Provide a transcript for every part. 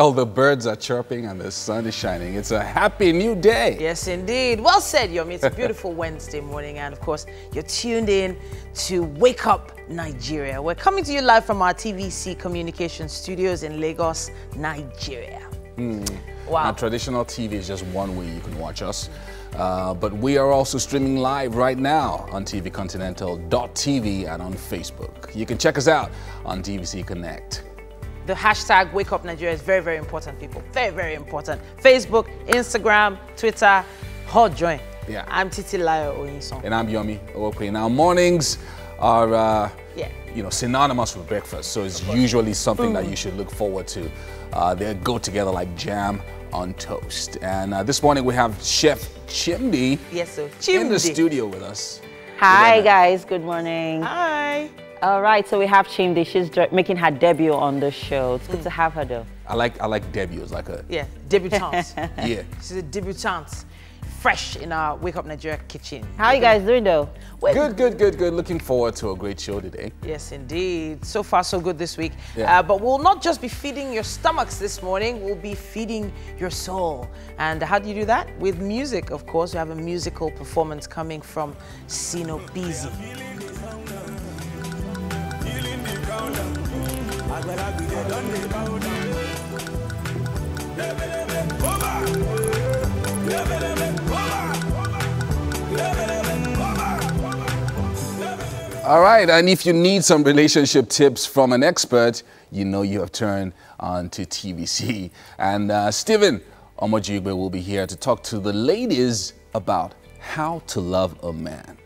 Well, the birds are chirping and the sun is shining. It's a happy new day. Yes, indeed. Well said, Yomi. It's a beautiful Wednesday morning. And, of course, you're tuned in to Wake Up Nigeria. We're coming to you live from our TVC Communications Studios in Lagos, Nigeria. Wow. Now, traditional TV is just one way you can watch us. But we are also streaming live right now on tvcontinental.tv and on Facebook. You can check us out on TVC Connect. The hashtag Wake Up Nigeria is very, very important, people. Very, very important. Facebook, Instagram, Twitter, hot join. Yeah. I'm Titi Layo Oyinson. And I'm Yomi Owokwe. Now, mornings are synonymous with breakfast, so it's usually something that you should look forward to. They go together like jam on toast. And this morning we have Chef Chimdi in the studio with us. Hi guys, good morning. Hi. All right, so we have Chimdi. She's making her debut on the show. It's good to have her though. I like debut. It's like a debutante. Yeah. She's a debutante. Fresh in our Wake Up Nigeria kitchen. How are you guys doing though? Good. Looking forward to a great show today. Yes, indeed. So far, so good this week. Yeah. But we'll not just be feeding your stomachs this morning, we'll be feeding your soul. And how do you do that? With music, of course. We have a musical performance coming from Sino Busy. All right, and if you need some relationship tips from an expert, you know you have turned on to TVC. And Stephen Omojigbe will be here to talk to the ladies about how to love a man.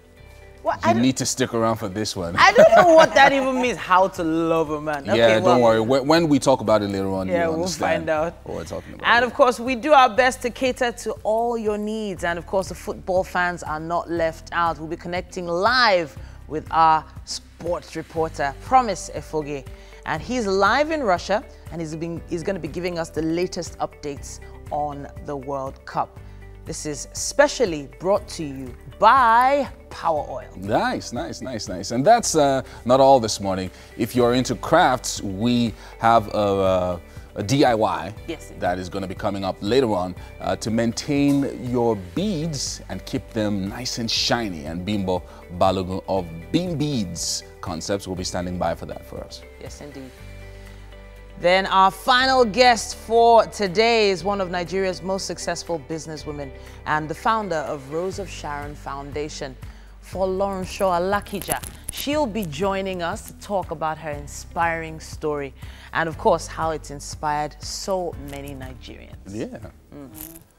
Well, you need to stick around for this one. I don't know what that even means, how to love a man. Okay, yeah, don't worry. When we talk about it later on, you'll we'll find out what we're talking about. And of course, we do our best to cater to all your needs. And of course, the football fans are not left out. We'll be connecting live with our sports reporter, Promise Efoge. And he's live in Russia, and he's going to be giving us the latest updates on the World Cup. This is specially brought to you by Power Oil. Nice. And that's not all this morning. If you're into crafts, we have a DIY that is going to be coming up later on to maintain your beads and keep them nice and shiny. And Bimbo Balogun of Beam Beads Concepts will be standing by for that for us. Yes, indeed. Then our final guest for today is one of Nigeria's most successful businesswomen and the founder of Rose of Sharon Foundation, Folorunsho Alakija. She'll be joining us to talk about her inspiring story and, of course, how it's inspired so many Nigerians. Yeah.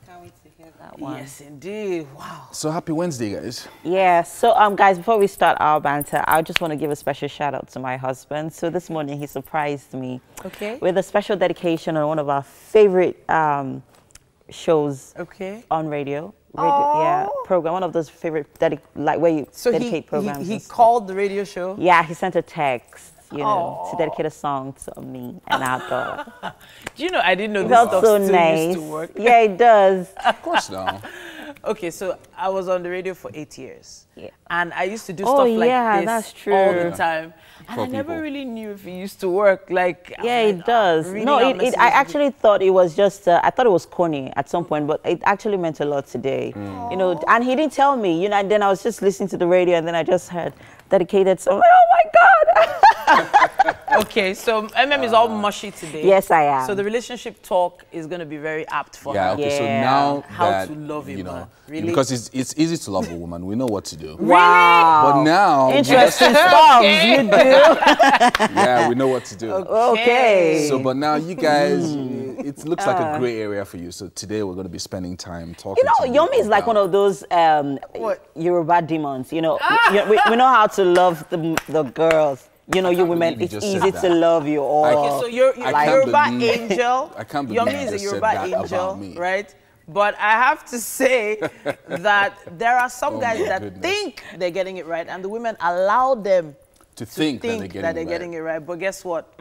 Can't wait to hear that one. Yes, indeed. Wow. So happy Wednesday, guys. Yeah, so guys, before we start our banter, I just want to give a special shout out to my husband. So this morning he surprised me with a special dedication on one of our favorite shows on radio. Program, one of those favorite where you dedicate programs. He called the radio show? Yeah, he sent a text, to dedicate a song to me and our daughter. Do you know, I didn't know this felt stuff so still nice. used to work. Yeah, it does. Of course now. Okay, so I was on the radio for 8 years. Yeah. And I used to do stuff like this that's true. all the time. And For I never people. really knew if it used to work. Like, yeah, it does. No, I actually thought it was just, I thought it was corny at some point, but it actually meant a lot today. You know, and he didn't tell me, and then I was just listening to the radio and then I just heard dedicated song. Oh my God. Okay, so is all mushy today. Yes, I am. So the relationship talk is going to be very apt for her. Okay, so now how that, to love a man. Really? Because it's easy to love a woman. We know what to do. Wow. But now... Interesting stuff you do. Yeah, we know what to do. Okay. So, but now you guys, it looks like a gray area for you. So today we're going to be spending time talking to you. Yomi is like one of those Yoruba demons. We know how to love the girls. You women, it's easy to love you all. Okay, so you're Yoruba angel. I can't believe Yomi is a you Yoruba said that angel, about me. right? But I have to say that there are some guys that think they're getting it right, and the women allow them to think that they're getting it right. But guess what?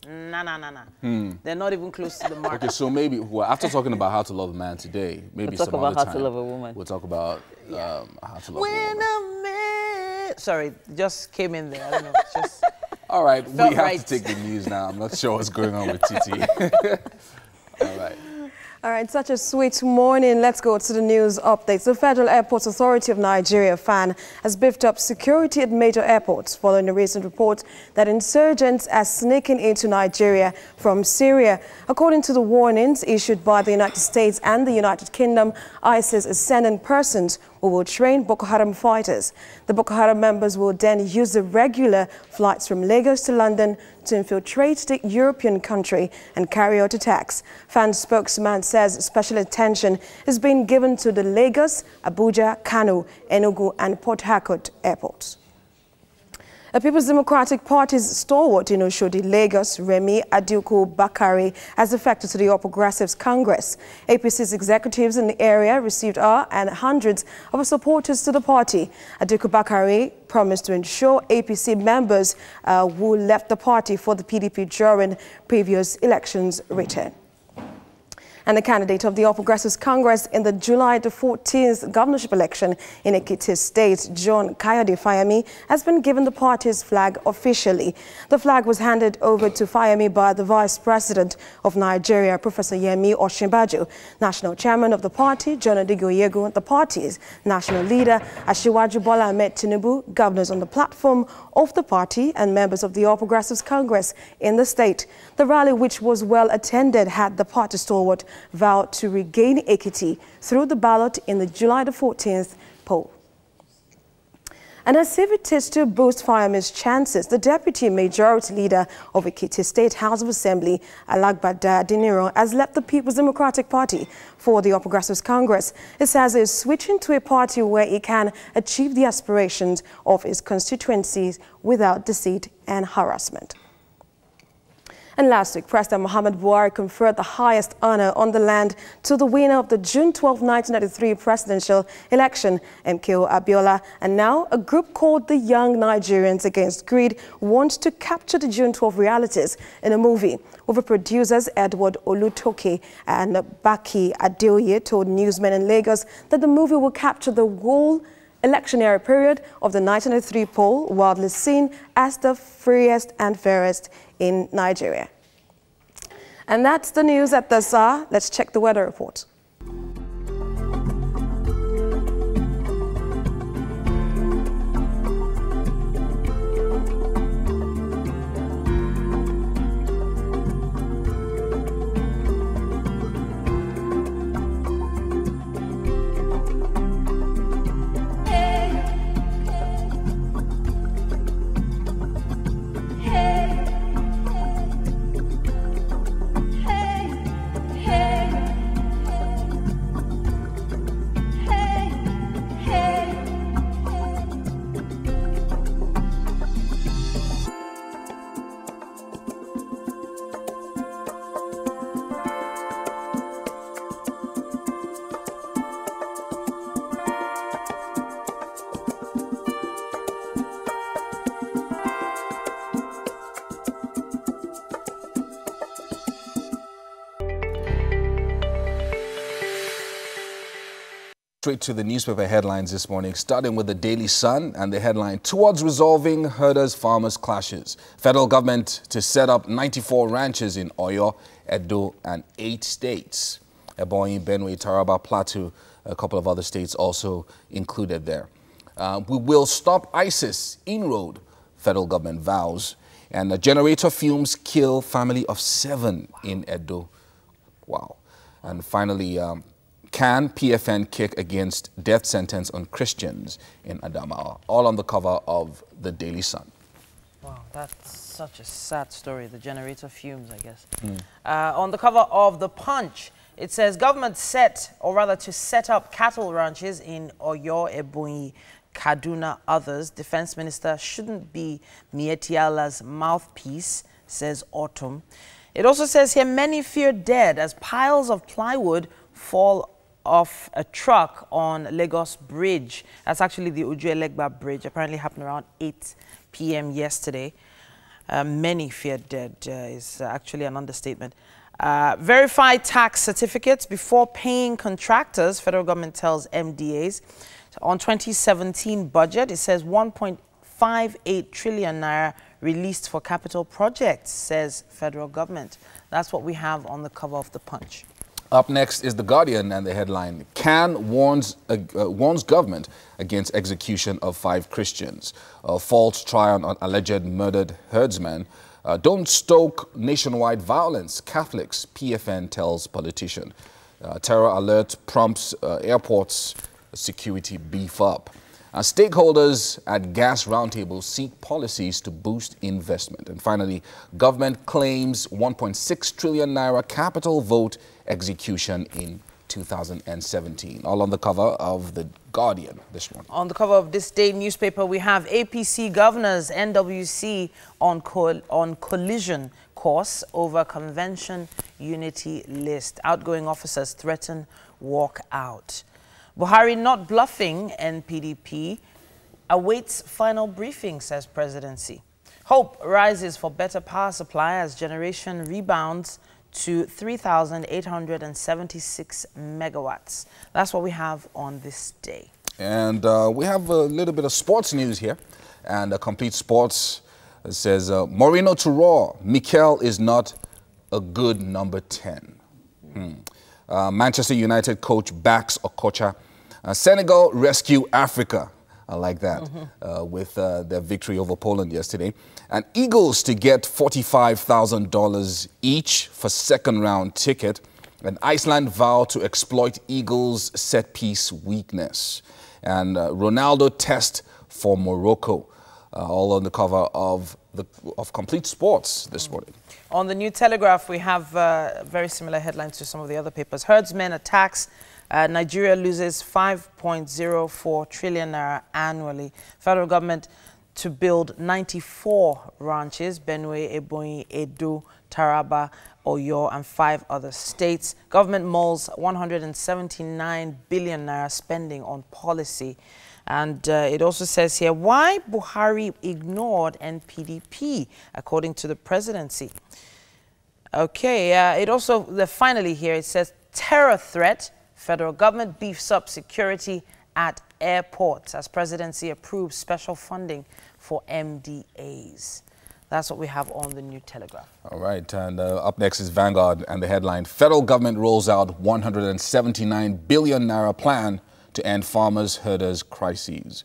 Nah. They're not even close to the mark. Okay, so maybe after talking about how to love a man today, maybe we'll talk some about other how time, to love a woman. We'll talk about how to love a woman. When a man... Sorry, just came in there. I don't know. Just All right, we have to take the news now. I'm not sure what's going on with Titi. All right. All right, such a sweet morning. Let's go to the news updates. The Federal Airports Authority of Nigeria, FAN, has beefed up security at major airports following a recent report that insurgents are sneaking into Nigeria from Syria. According to the warnings issued by the United States and the United Kingdom, ISIS is sending persons who will train Boko Haram fighters. The Boko Haram members will then use the regular flights from Lagos to London to infiltrate the European country and carry out attacks. FAN spokesman says special attention is being given to the Lagos, Abuja, Kano, Enugu and Port Harcourt airports. The People's Democratic Party's stalwart in Oshodi, Lagos, Remi Adeoku Bakari, has defected to the All Progressives Congress. APC's executives in the area received and hundreds of supporters to the party. Adeoku Bakari promised to ensure APC members who left the party for the PDP during previous elections return. And the candidate of the All Progressives Congress in the July the 14th governorship election in Ekiti State, John Kayode Fayemi, has been given the party's flag officially. The flag was handed over to Fayemi by the Vice President of Nigeria, Professor Yemi Osinbajo, National Chairman of the party, John Odigoyegu, the party's national leader, Asiwaju Bola Ahmed Tinubu, governors on the platform of the party, and members of the All Progressives Congress in the state. The rally, which was well attended, had the party stalwart vowed to regain Ekiti through the ballot in the July the 14th poll. And as if it is to boost Fayemi's chances, the Deputy Majority Leader of Ekiti State House of Assembly, Alagbada Adeniran, has left the People's Democratic Party for the All Progressives Congress. He says he is switching to a party where he can achieve the aspirations of his constituencies without deceit and harassment. And last week, President Muhammadu Buhari conferred the highest honor on the land to the winner of the June 12, 1993 presidential election, MKO Abiola. And now a group called the Young Nigerians Against Greed wants to capture the June 12 realities in a movie. Over producers Edward Olutoke and Baki Adeoye told newsmen in Lagos that the movie will capture the whole electionary period of the 1993 poll, widely seen as the freest and fairest in Nigeria. And that's the news at this hour. Let's check the weather report. Straight to the newspaper headlines this morning, starting with the Daily Sun and the headline, towards resolving herders-farmers clashes. Federal government to set up 94 ranches in Oyo, Edo and 8 states. Ebonyi, Benue, Taraba, Plateau, a couple of other states also included there. We will stop ISIS inroad, federal government vows. And generator fumes kill family of 7 in Edo. Wow. And finally, can PFN kick against death sentence on Christians in Adamawa? All on the cover of the Daily Sun. Wow, that's such a sad story, the generator fumes, I guess. On the cover of The Punch, it says government to set up cattle ranches in Oyo, Ebonyi, Kaduna, others. Defense Minister shouldn't be Mietiala's mouthpiece, says Autumn. It also says here, many fear dead as piles of plywood fall off a truck on Lagos Bridge. That's actually the Ojuelegba Bridge. Apparently happened around 8 p.m. yesterday. Many fear dead is actually an understatement. Verify tax certificates before paying contractors, federal government tells MDAs. So on 2017 budget, it says 1.58 trillion naira released for capital projects, says federal government. That's what we have on the cover of The Punch. Up next is The Guardian and the headline, CAN warns government against execution of 5 Christians. False trial on alleged murdered herdsmen. Don't stoke nationwide violence, Catholics, PFN tells politician. Terror alert prompts airports security beef up. Stakeholders at Gas Roundtable seek policies to boost investment. And finally, government claims 1.6 trillion naira capital vote execution in 2017. All on the cover of The Guardian this morning. On the cover of this day newspaper, we have APC governors, NWC on collision course over convention unity list. Outgoing officers threaten walk out. Buhari not bluffing, NPDP awaits final briefing, says presidency. Hope rises for better power supply as generation rebounds to 3,876 megawatts. That's what we have on this day. And we have a little bit of sports news here. And Complete Sports says, Mourinho to Raw, Mikel is not a good number 10. Manchester United coach backs Okocha. Senegal rescue Africa. I like that. With their victory over Poland yesterday. And Eagles to get $45,000 each for second-round ticket. And Iceland vow to exploit Eagles' set-piece weakness. And Ronaldo test for Morocco. All on the cover of Complete Sports this morning. On the New Telegraph, we have very similar headlines to some of the other papers. Herdsmen attacks. Nigeria loses 5.04 trillion naira annually. Federal government to build 94 ranches, Benue, Ebonyi, Edo, Taraba, Oyo, and 5 other states. Government mulls 179 billion naira spending on policy. And it also says here, why Buhari ignored NPDP, according to the presidency. Okay, it also, finally here, it says terror threat. Federal government beefs up security at airports as presidency approves special funding for MDAs. That's what we have on the New Telegraph. All right, and up next is Vanguard and the headline, federal government rolls out 179 billion naira plan to end farmers' herders' crises.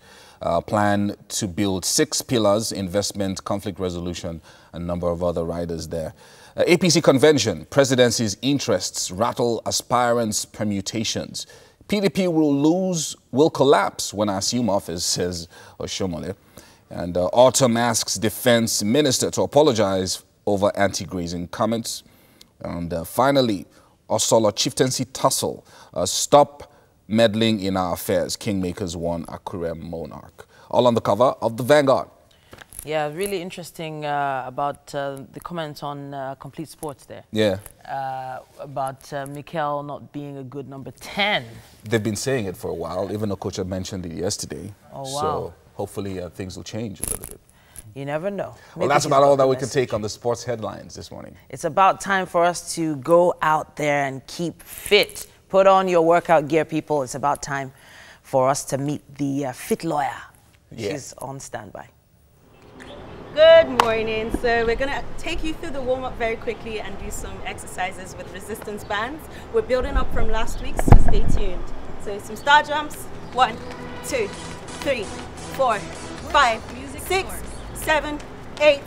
Plan to build 6 pillars, investment, conflict resolution, a number of other riders there. APC convention, presidency's interests rattle aspirants' permutations. PDP will collapse when I assume office, says Oshomole. And Autumn asks defense minister to apologize over anti-grazing comments. And finally, Osolo chieftaincy tussle, stop meddling in our affairs. Kingmakers warn Akure monarch. All on the cover of the Vanguard. Yeah, really interesting about the comments on Complete Sports there. Yeah. About Mikel not being a good number 10. They've been saying it for a while. Even Okocha mentioned it yesterday. Oh, wow. So hopefully things will change a little bit. You never know. Well, that's about all that we can take on the sports headlines this morning. It's about time for us to go out there and keep fit. Put on your workout gear, people. It's about time for us to meet the fit lawyer. Yeah. She's on standby. Good morning. So we're going to take you through the warm-up very quickly and do some exercises with resistance bands. We're building up from last week, so stay tuned. So some star jumps. 1, 2, 3, 4, 5, 6, 7, 8,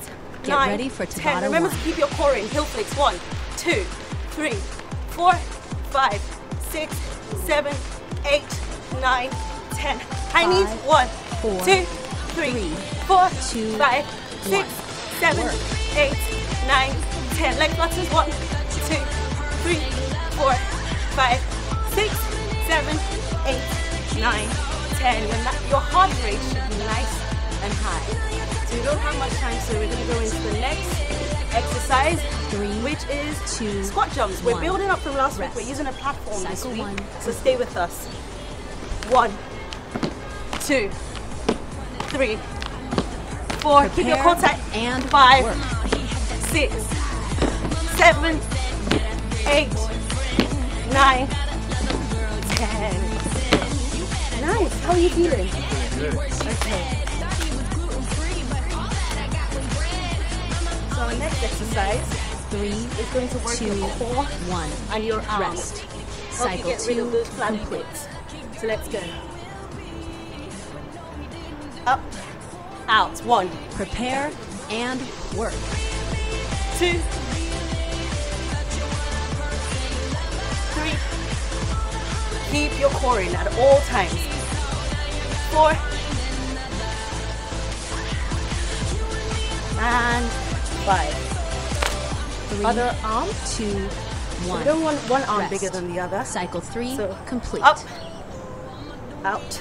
9, 10. Remember to keep your core in. Heel flicks. 1, 2, 3, 4, 5, 6, 7, 8, 9, 10. High knees. 1, 2, 3, 4, 5, 6, 7, 8, 9, 10. Leg flexors. 1, 2, 3, 4, 5, 6, 7, 8, 9, 10. Your heart rate should be nice and high. So we don't have much time, so we're going to go into the next exercise, which is squat jumps. We're building up from last week. We're using a platform this week, so stay with us. 1, 2, 3, 4. Keep your core tight. And 5, 6, 7, 8, 9, 10. Nice. How are you feeling? Good. Okay. So our next exercise 3, is going to work 2, your core 1. and your arms. Rest. Help you Cycle get rid of 2 those flabby complete. glutes. So let's go. Up, out. 1. Prepare and work. 2, 3. Keep your core in at all times. 4. And 5. 3, Other arm. 2, 1. We don't want one arm Rest. bigger than the other. Cycle 3 So, complete. Up, out.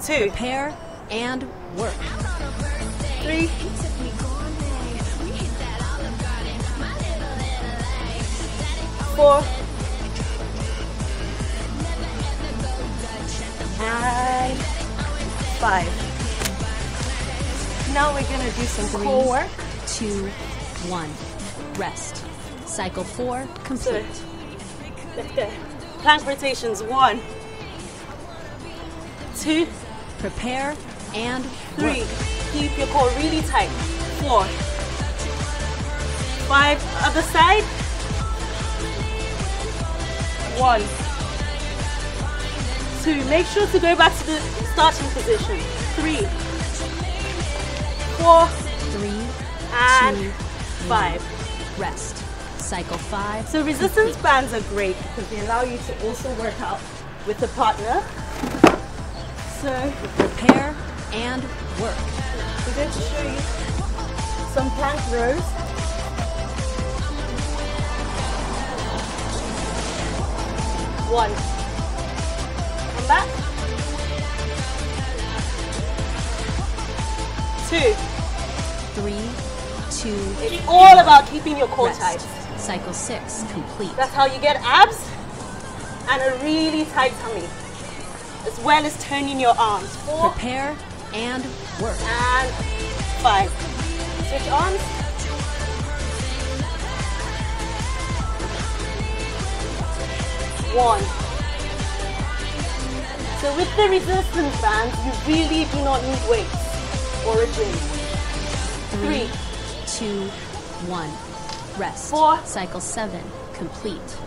2, Prepare and work. 3. 4. And 5. Now we're going to do some 3, core work. 2, 1. Rest. Cycle 4 So, complete. let's go. Plank rotations. 1, 2, Prepare and 3. work. Keep your core really tight. 4, 5. Other side. 1, 2. Make sure to go back to the starting position. 3, 4, 3, and 2, 5. Rest. Cycle 5. So resistance bands are great because they allow you to also work out with a partner. So Prepare and work. we're going to show you some plank rows. One. Come back. 2. 3, 2, It's all about keeping your core rest. tight. Cycle 6 complete. That's how you get abs and a really tight tummy, as well as turning your arms. 4 Prepare and work. and 5. Switch arms. 1. So with the resistance bands, you really do not need weights or a gym. 3, 2, 1. Rest. 4. Cycle 7 complete.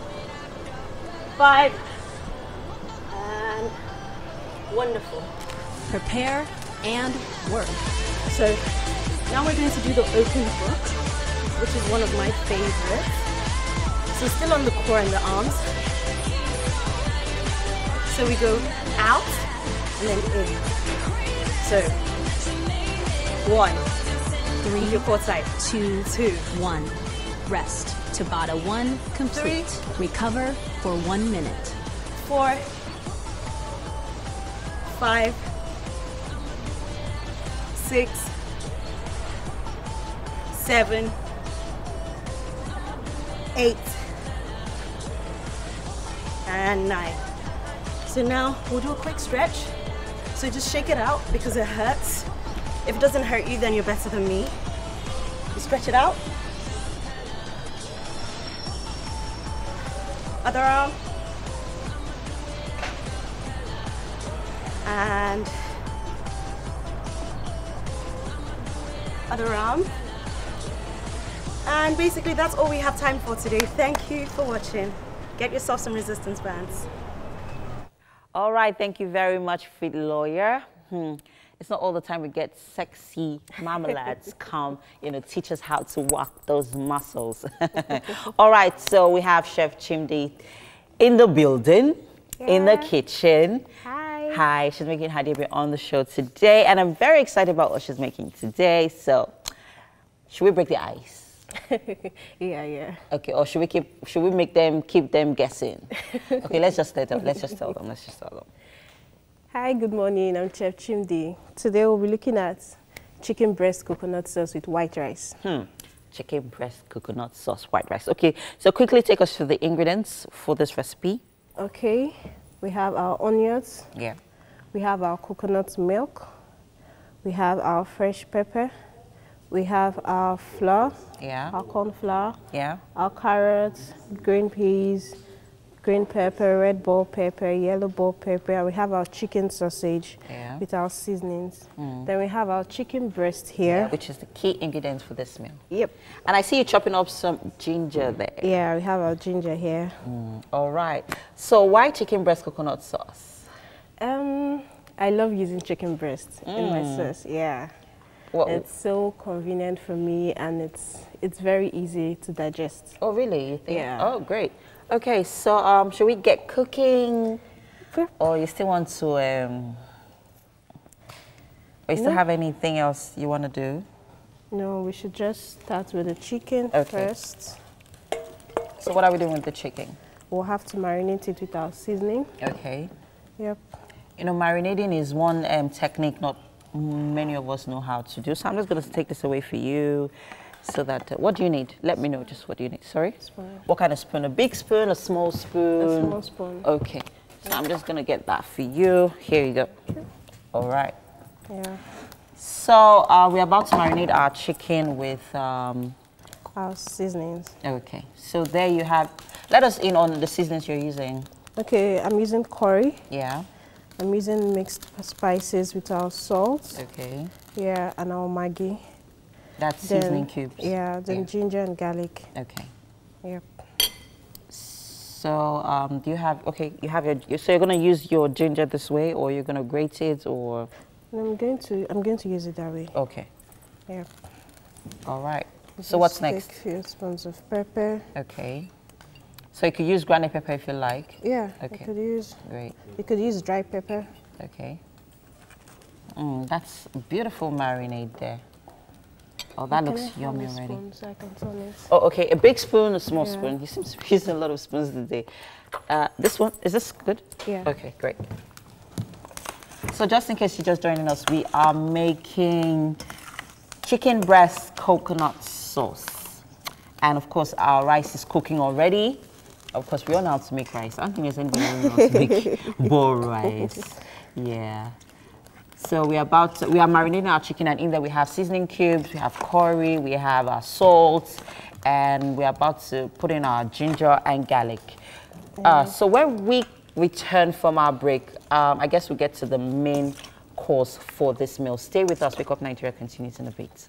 5, and wonderful. Prepare and work. So now we're going to do the open foot, which is one of my favorites. So still on the core and the arms. So we go out and then in. So 1, 3, keep your core tight. 2, 2, 1. Rest. Tabata 1 complete. 3. Recover for 1 minute. 4, 5, 6, 7, 8, and 9. So now we'll do a quick stretch. So just shake it out because it hurts. If it doesn't hurt you, then you're better than me. You stretch it out. Other arm. And other arm. And basically that's all we have time for today. Thank you for watching. Get yourself some resistance bands. All right, thank you very much, Fit Lawyer. It's not all the time we get sexy marmalades come, teach us how to work those muscles. All right, so we have Chef Chimdi in the building, in the kitchen. Hi. Hi, she's making Hadiabi on the show today, and I'm very excited about what she's making today. So, should we break the ice? Yeah. Okay, or should we keep them guessing? Okay, let's just tell them. Hi, good morning. I'm Chef Chimdi. Today we'll be looking at chicken breast coconut sauce with white rice. Chicken breast coconut sauce, white rice. Okay, so quickly take us through the ingredients for this recipe. Okay, we have our onions. Yeah. We have our coconut milk. We have our fresh pepper. We have our flour. Yeah. Our corn flour. Yeah. Our carrots, green peas, green pepper, red bell pepper, yellow bell pepper, and we have our chicken sausage with our seasonings. Then we have our chicken breast here. Which is the key ingredient for this meal. Yep. And I see you chopping up some ginger there. Yeah, we have our ginger here. All right. So why chicken breast coconut sauce? I love using chicken breast in my sauce, It's so convenient for me, and it's very easy to digest. Oh, really? You think? Yeah. Oh, great. Okay, so should we get cooking? Or you still want to, or you still have anything else you want to do? No, we should just start with the chicken first. So what are we doing with the chicken? We'll have to marinate it with our seasoning. Okay. Yep. You know, marinating is one technique not many of us know how to do. So I'm just going to take this away for you. So that, what do you need? Let me know just what do you need. Sorry? Spoon. What kind of spoon? A big spoon, a small spoon? A small spoon. Okay. So I'm just going to get that for you. Here you go. All right. Yeah. So we're about to marinate our chicken with... our seasonings. Okay. So there you have... Let us in on the seasonings you're using. Okay, I'm using curry. Yeah. I'm using mixed spices with our salt. Okay. Yeah, and our Maggi. That's seasoning cubes. Yeah, then ginger and garlic. Okay. Yep. So do you have, okay, you have your, so you're going to use your ginger this way, or you're going to grate it, or? I'm going to use it that way. Okay. Yep. All right. So what's next? Take a few spoons of pepper. Okay. So you could use ground pepper if you like. Yeah. Okay. You could use. Great. You could use dry pepper. Okay. That's a beautiful marinade there. Oh, that looks yummy already. So I can turn it. Oh, okay. A big spoon, a small spoon. He seems to be using a lot of spoons today. This one, is this good? Yeah. Okay, great. So just in case you're just joining us, we are making chicken breast coconut sauce. And of course, our rice is cooking already. Of course, we all know how to make rice. I don't think there's anybody who knows how to make bowl rice. Yeah. So we are marinating our chicken, and in there we have seasoning cubes, we have curry, we have our salt, and we're about to put in our ginger and garlic. So when we return from our break, I guess we'll get to the main course for this meal. Stay with us. Wake Up Nigeria continues in a bit.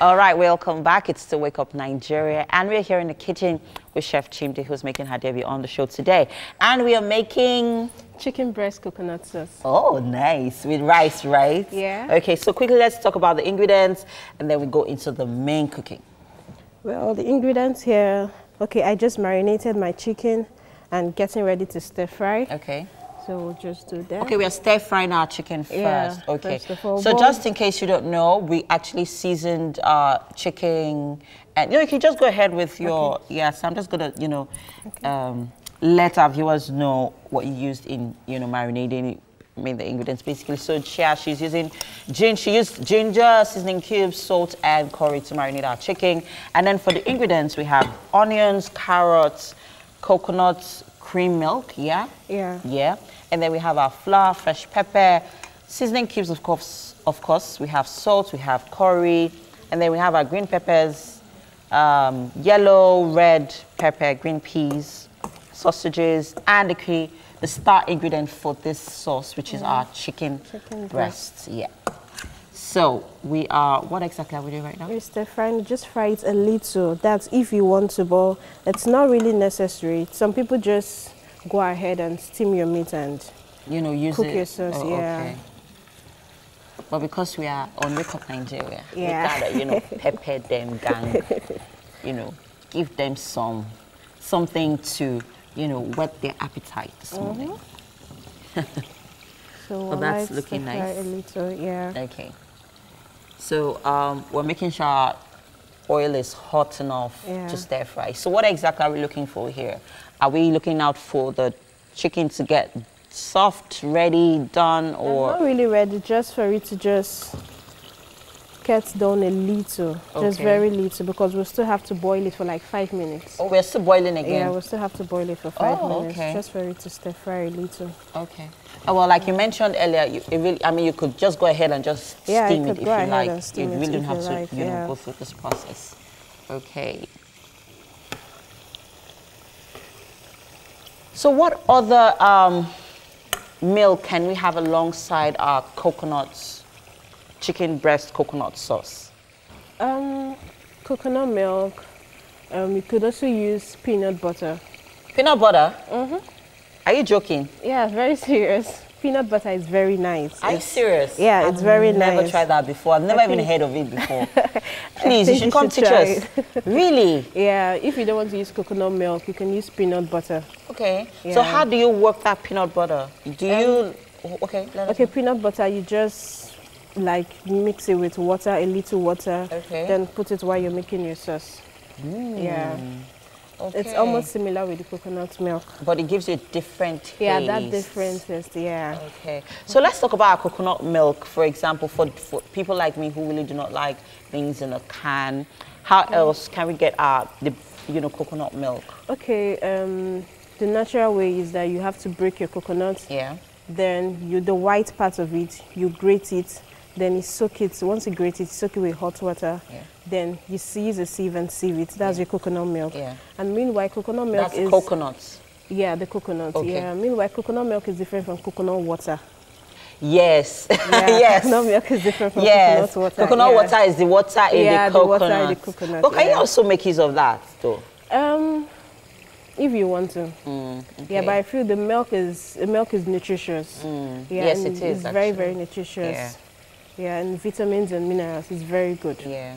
All right, welcome back. It's still Wake Up Nigeria, and we're here in the kitchen with Chef Chimdi, who's making her debut on the show today. And we are making... chicken breast coconut sauce. Oh, nice. With rice, right? Yeah. Okay, so quickly let's talk about the ingredients, and then we go into the main cooking. Well, the ingredients here, okay, I just marinated my chicken and getting ready to stir fry. Okay. So we'll just do that. Okay, we are stir frying our chicken first. Yeah, okay. first of all, so just in case you don't know, we actually seasoned our chicken, and you can just go ahead with your yes. I'm just gonna let our viewers know what you used in marinating. Made the ingredients basically. So she's using she used ginger, seasoning cubes, salt, and curry to marinate our chicken. And then for the ingredients, we have onions, carrots, coconut, cream milk, yeah? And then we have our flour, fresh pepper, seasoning cubes, of course. We have salt, we have curry, and then we have our green peppers, yellow, red pepper, green peas, sausages, and the star ingredient for this sauce, which is our chicken breast. Yeah. So we are, what exactly are we doing right now? We're stir frying, just fry it a little. That's if you want to, but it's not really necessary. Some people just go ahead and steam your meat and use cook it. your sauce. Okay. But because we are on Wake Up Nigeria, we gotta, pepper them, gang. Give them something to, whet their appetite this morning. So that's looking nice. A little, yeah. Okay. So we're making sure our oil is hot enough to stir fry. So what exactly are we looking for here? Are we looking out for the chicken to get soft, ready, done, or? Not really ready, just for it to just cut down a little, just very little, because we'll still have to boil it for like 5 minutes. Oh, we're still boiling again? Yeah, we'll still have to boil it for 5 minutes, just for it to stir fry a little. Okay. Oh, well, like you mentioned earlier, you could just go ahead and just steam it if you like. You really don't have to, go through this process. Okay. So what other milk can we have alongside our chicken breast coconut sauce? Coconut milk. We could also use peanut butter. Peanut butter? Mm-hmm. Are you joking? Yeah, very serious. Peanut butter is very nice. Are you serious? Yeah, it's very nice. I've never tried that before. I've never even heard of it before. Please, you should come teach us. Really? Yeah, if you don't want to use coconut milk, you can use peanut butter. Okay. Yeah. So how do you work that peanut butter? Do you... Okay, peanut butter, you just like mix it with water, a little water. Okay. Then put it while you're making your sauce. Yeah. Okay. It's almost similar with the coconut milk. But it gives you a different taste. Yeah, that different taste, yeah. Okay. So let's talk about our coconut milk, for example, for people like me who really do not like things in a can. How else can we get our coconut milk? Okay, the natural way is that you have to break your coconut. Yeah. Then the white part of it, you grate it. Then you soak it. Once you grate it, soak it with hot water. Yeah. Then you use a sieve and sieve it. That's your coconut milk. Yeah. And meanwhile, coconut milk is... That's coconuts? Yeah, the coconut. Okay. Yeah. Meanwhile, coconut milk is different from coconut water. Yes. Yeah, yes. Coconut milk is different from coconut water. Coconut water is the water in the coconut. Water in the coconut. But can you also make use of that, though? If you want to. Okay. Yeah, but I feel the milk is nutritious. Yeah, yes, it is. It's very, very nutritious. Yeah. Yeah, and vitamins and minerals is very good. Yeah.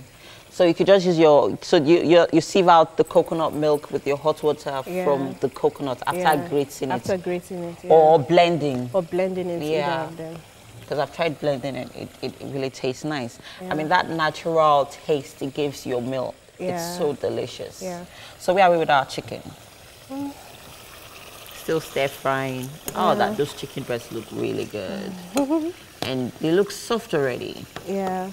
So you could just use you sieve out the coconut milk with your hot water from the coconut after grating it. After grating it, Or blending. Or blending it, either of them. Because I've tried blending it, it really tastes nice. Yeah. I mean, that natural taste it gives your milk, it's so delicious. Yeah. So where are we with our chicken? Still stir frying. Oh, those chicken breasts look really good. And they look soft already. Yeah.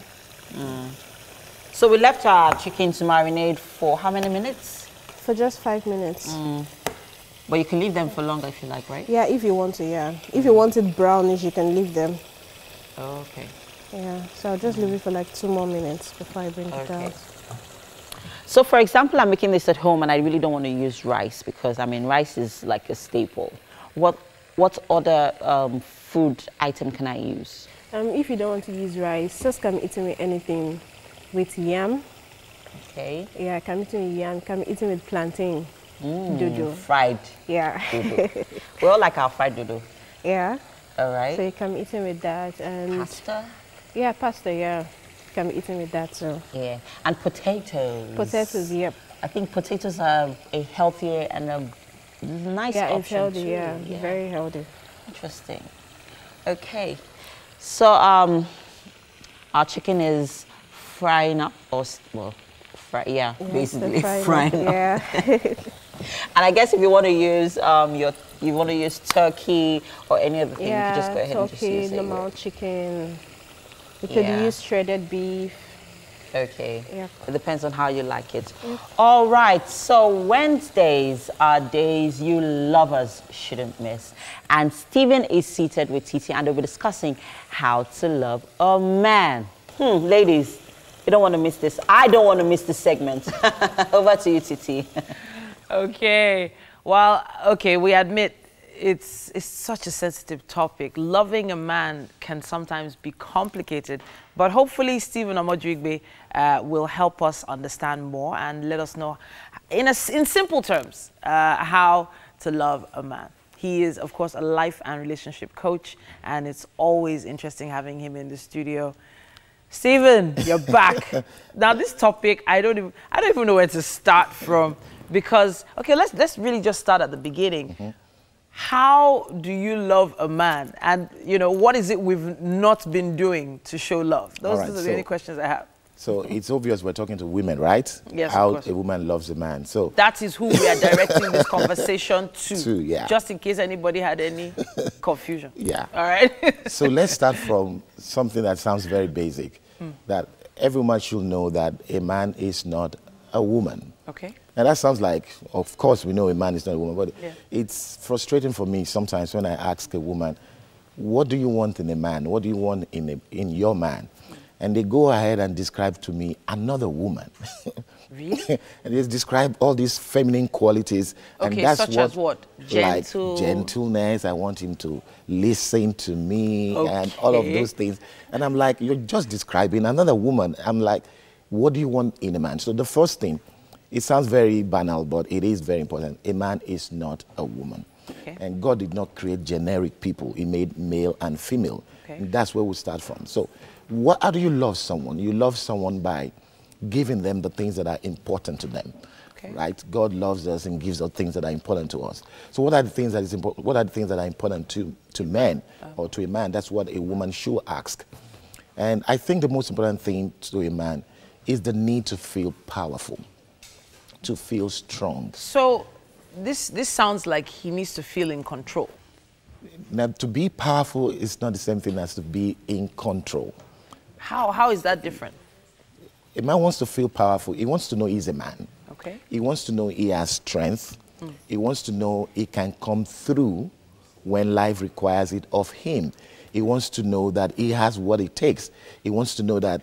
So we left our chicken to marinate for how many minutes? For just 5 minutes. But you can leave them for longer if you like, right? Yeah, if you want to, yeah. If you want it brownish, you can leave them. Oh, okay. Yeah, so I'll just leave it for like 2 more minutes before I bring it out. So for example, I'm making this at home and I really don't want to use rice because, I mean, rice is like a staple. What other food item can I use? If you don't want to use rice, just can be eaten with anything. With yam. Okay. Yeah, can be eaten with yam. Can be eaten with plantain. Dodo. Fried. Yeah. Dodo. We all like our fried dodo. Yeah. All right. So you can be eaten with that. And pasta? Yeah, pasta, yeah. Can be eaten with that too. Yeah. And potatoes. Potatoes, yep. I think potatoes are a healthier and a nice option. Yeah, it's healthy, too. yeah. Very healthy. Interesting. Okay. So our chicken is frying up, basically frying up. Yeah. And I guess if you want to use turkey or any other thing, you can just go ahead and just use it. Turkey, normal chicken. You could use shredded beef. Okay. Yeah. It depends on how you like it. Yeah. All right. So Wednesdays are days you lovers shouldn't miss. And Stephen is seated with Titi and they'll be discussing how to love a man. Ladies, you don't want to miss this. I don't want to miss this segment. Over to you, Titi. Okay. Well, okay, we admit it's such a sensitive topic. Loving a man can sometimes be complicated, but hopefully Stephen Omodrigbe will help us understand more and let us know in simple terms how to love a man. He is, of course, a life and relationship coach, and it's always interesting having him in the studio. Stephen, you're back. Now, this topic, I don't even know where to start from because, okay, let's really just start at the beginning. How do you love a man? And, you know, what is it we've not been doing to show love? Those are the only questions I have. So it's obvious we're talking to women, right? Yes, how a woman loves a man. So that is who we are directing this conversation to. Yeah. Just in case anybody had any confusion. Yeah. All right. So let's start from something that sounds very basic. That every woman should know that a man is not a woman. Okay. And that sounds like, of course, we know a man is not a woman, but it's frustrating for me sometimes when I ask a woman, what do you want in a man? What do you want in your man? And they go ahead and describe to me another woman. Really? And they describe all these feminine qualities. Okay, and that's such as what? Gentle? Like gentleness. I want him to listen to me and all of those things. And I'm like, you're just describing another woman. I'm like, what do you want in a man? So the first thing, it sounds very banal, but it is very important. A man is not a woman. Okay. And God did not create generic people. He made male and female. Okay. And that's where we start from. So how do you love someone? You love someone by giving them the things that are important to them. Okay. Right? God loves us and gives us things that are important to us. So what are the things that is important? What are the things that are important to men or to a man? That's what a woman should ask. And I think the most important thing to a man is the need to feel powerful, to feel strong. So this sounds like he needs to feel in control. Now, to be powerful is not the same thing as to be in control. How is that different? A man wants to feel powerful. He wants to know he's a man. Okay. He wants to know he has strength. He wants to know he can come through when life requires it of him. He wants to know that he has what it takes. He wants to know that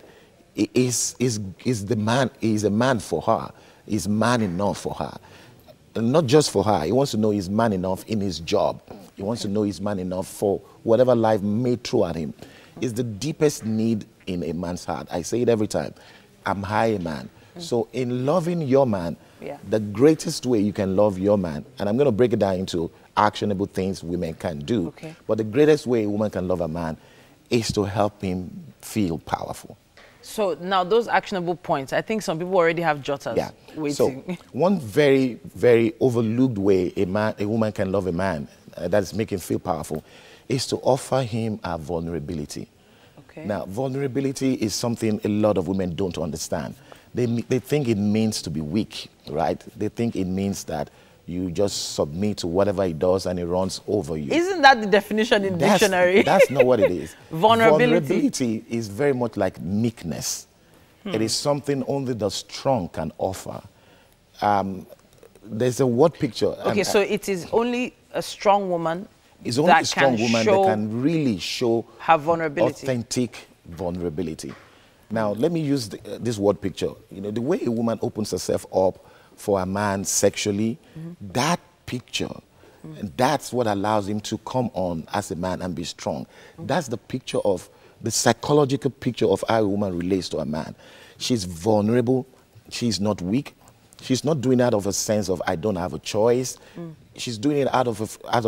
he is the man. He is a man for her. He's man enough for her. And not just for her. He wants to know he's man enough in his job. He wants to know he's man enough for whatever life may throw at him. It's the deepest need in a man's heart. I say it every time. I'm a man. So in loving your man, the greatest way you can love your man, and I'm going to break it down into actionable things women can do, but the greatest way a woman can love a man is to help him feel powerful. So now those actionable points, I think some people already have jotters waiting. So one very, very overlooked way a woman can love a man that is making him feel powerful is to offer him a vulnerability. Okay. Now, vulnerability is something a lot of women don't understand. They think it means to be weak, right? They think it means that you just submit to whatever he does and he runs over you. Isn't that the definition in dictionary? That's not what it is. Vulnerability is very much like meekness. It is something only the strong can offer. There's a word picture. Okay, so it is only a strong woman It's only a strong woman that can really show her vulnerability. Authentic vulnerability. Now, let me use this word picture. You know, the way a woman opens herself up for a man sexually, that picture, and that's what allows him to come on as a man and be strong. That's the picture of, the psychological picture of how a woman relates to a man. She's vulnerable. She's not weak. She's not doing it out of a sense of, I don't have a choice. She's doing it out of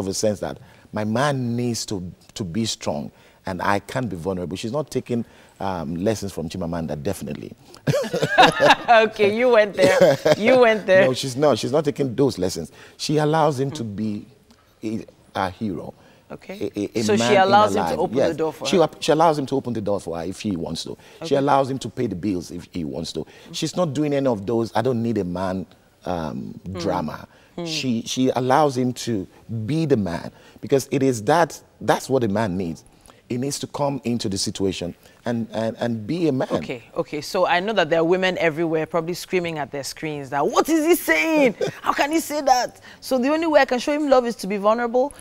a sense that my man needs to be strong and I can't be vulnerable. She's not taking lessons from Chimamanda, definitely. Okay, you went there. You went there. No, she's not. She's not taking those lessons. She allows him to be a hero. Okay. So she allows him to open the door for her? She allows him to open the door for her if he wants to. Okay. She allows him to pay the bills if he wants to. She's not doing any of those, I don't need a man drama. She allows him to be the man, because it is that's what a man needs. He needs to come into the situation and be a man. Okay. So I know that there are women everywhere probably screaming at their screens that, what is he saying? How can he say that? So the only way I can show him love is to be vulnerable.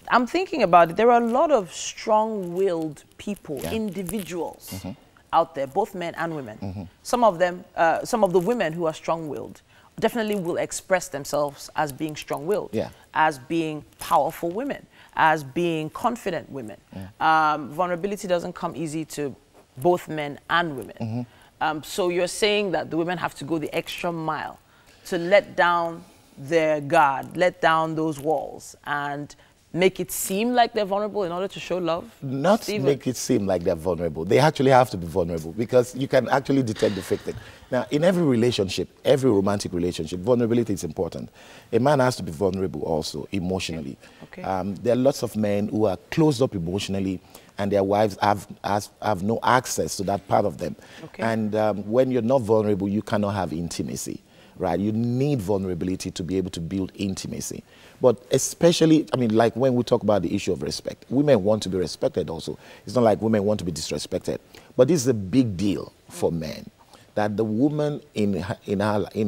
I'm thinking about it. There are a lot of strong-willed people, individuals out there, both men and women. Some of them, some of the women who are strong-willed definitely will express themselves as being strong-willed, as being powerful women, as being confident women. Vulnerability doesn't come easy to both men and women. So you're saying that the women have to go the extra mile to let down their guard, let down those walls, and make it seem like they're vulnerable in order to show love? Not make it seem like they're vulnerable. They actually have to be vulnerable, because you can actually detect the fake thing. Now, in every relationship, every romantic relationship, vulnerability is important. A man has to be vulnerable also, emotionally. There are lots of men who are closed up emotionally, and their wives have no access to that part of them. And when you're not vulnerable, you cannot have intimacy. right? You need vulnerability to be able to build intimacy. But especially, I mean, like when we talk about the issue of respect, women want to be respected also. It's not like women want to be disrespected. But this is a big deal for men, that the woman in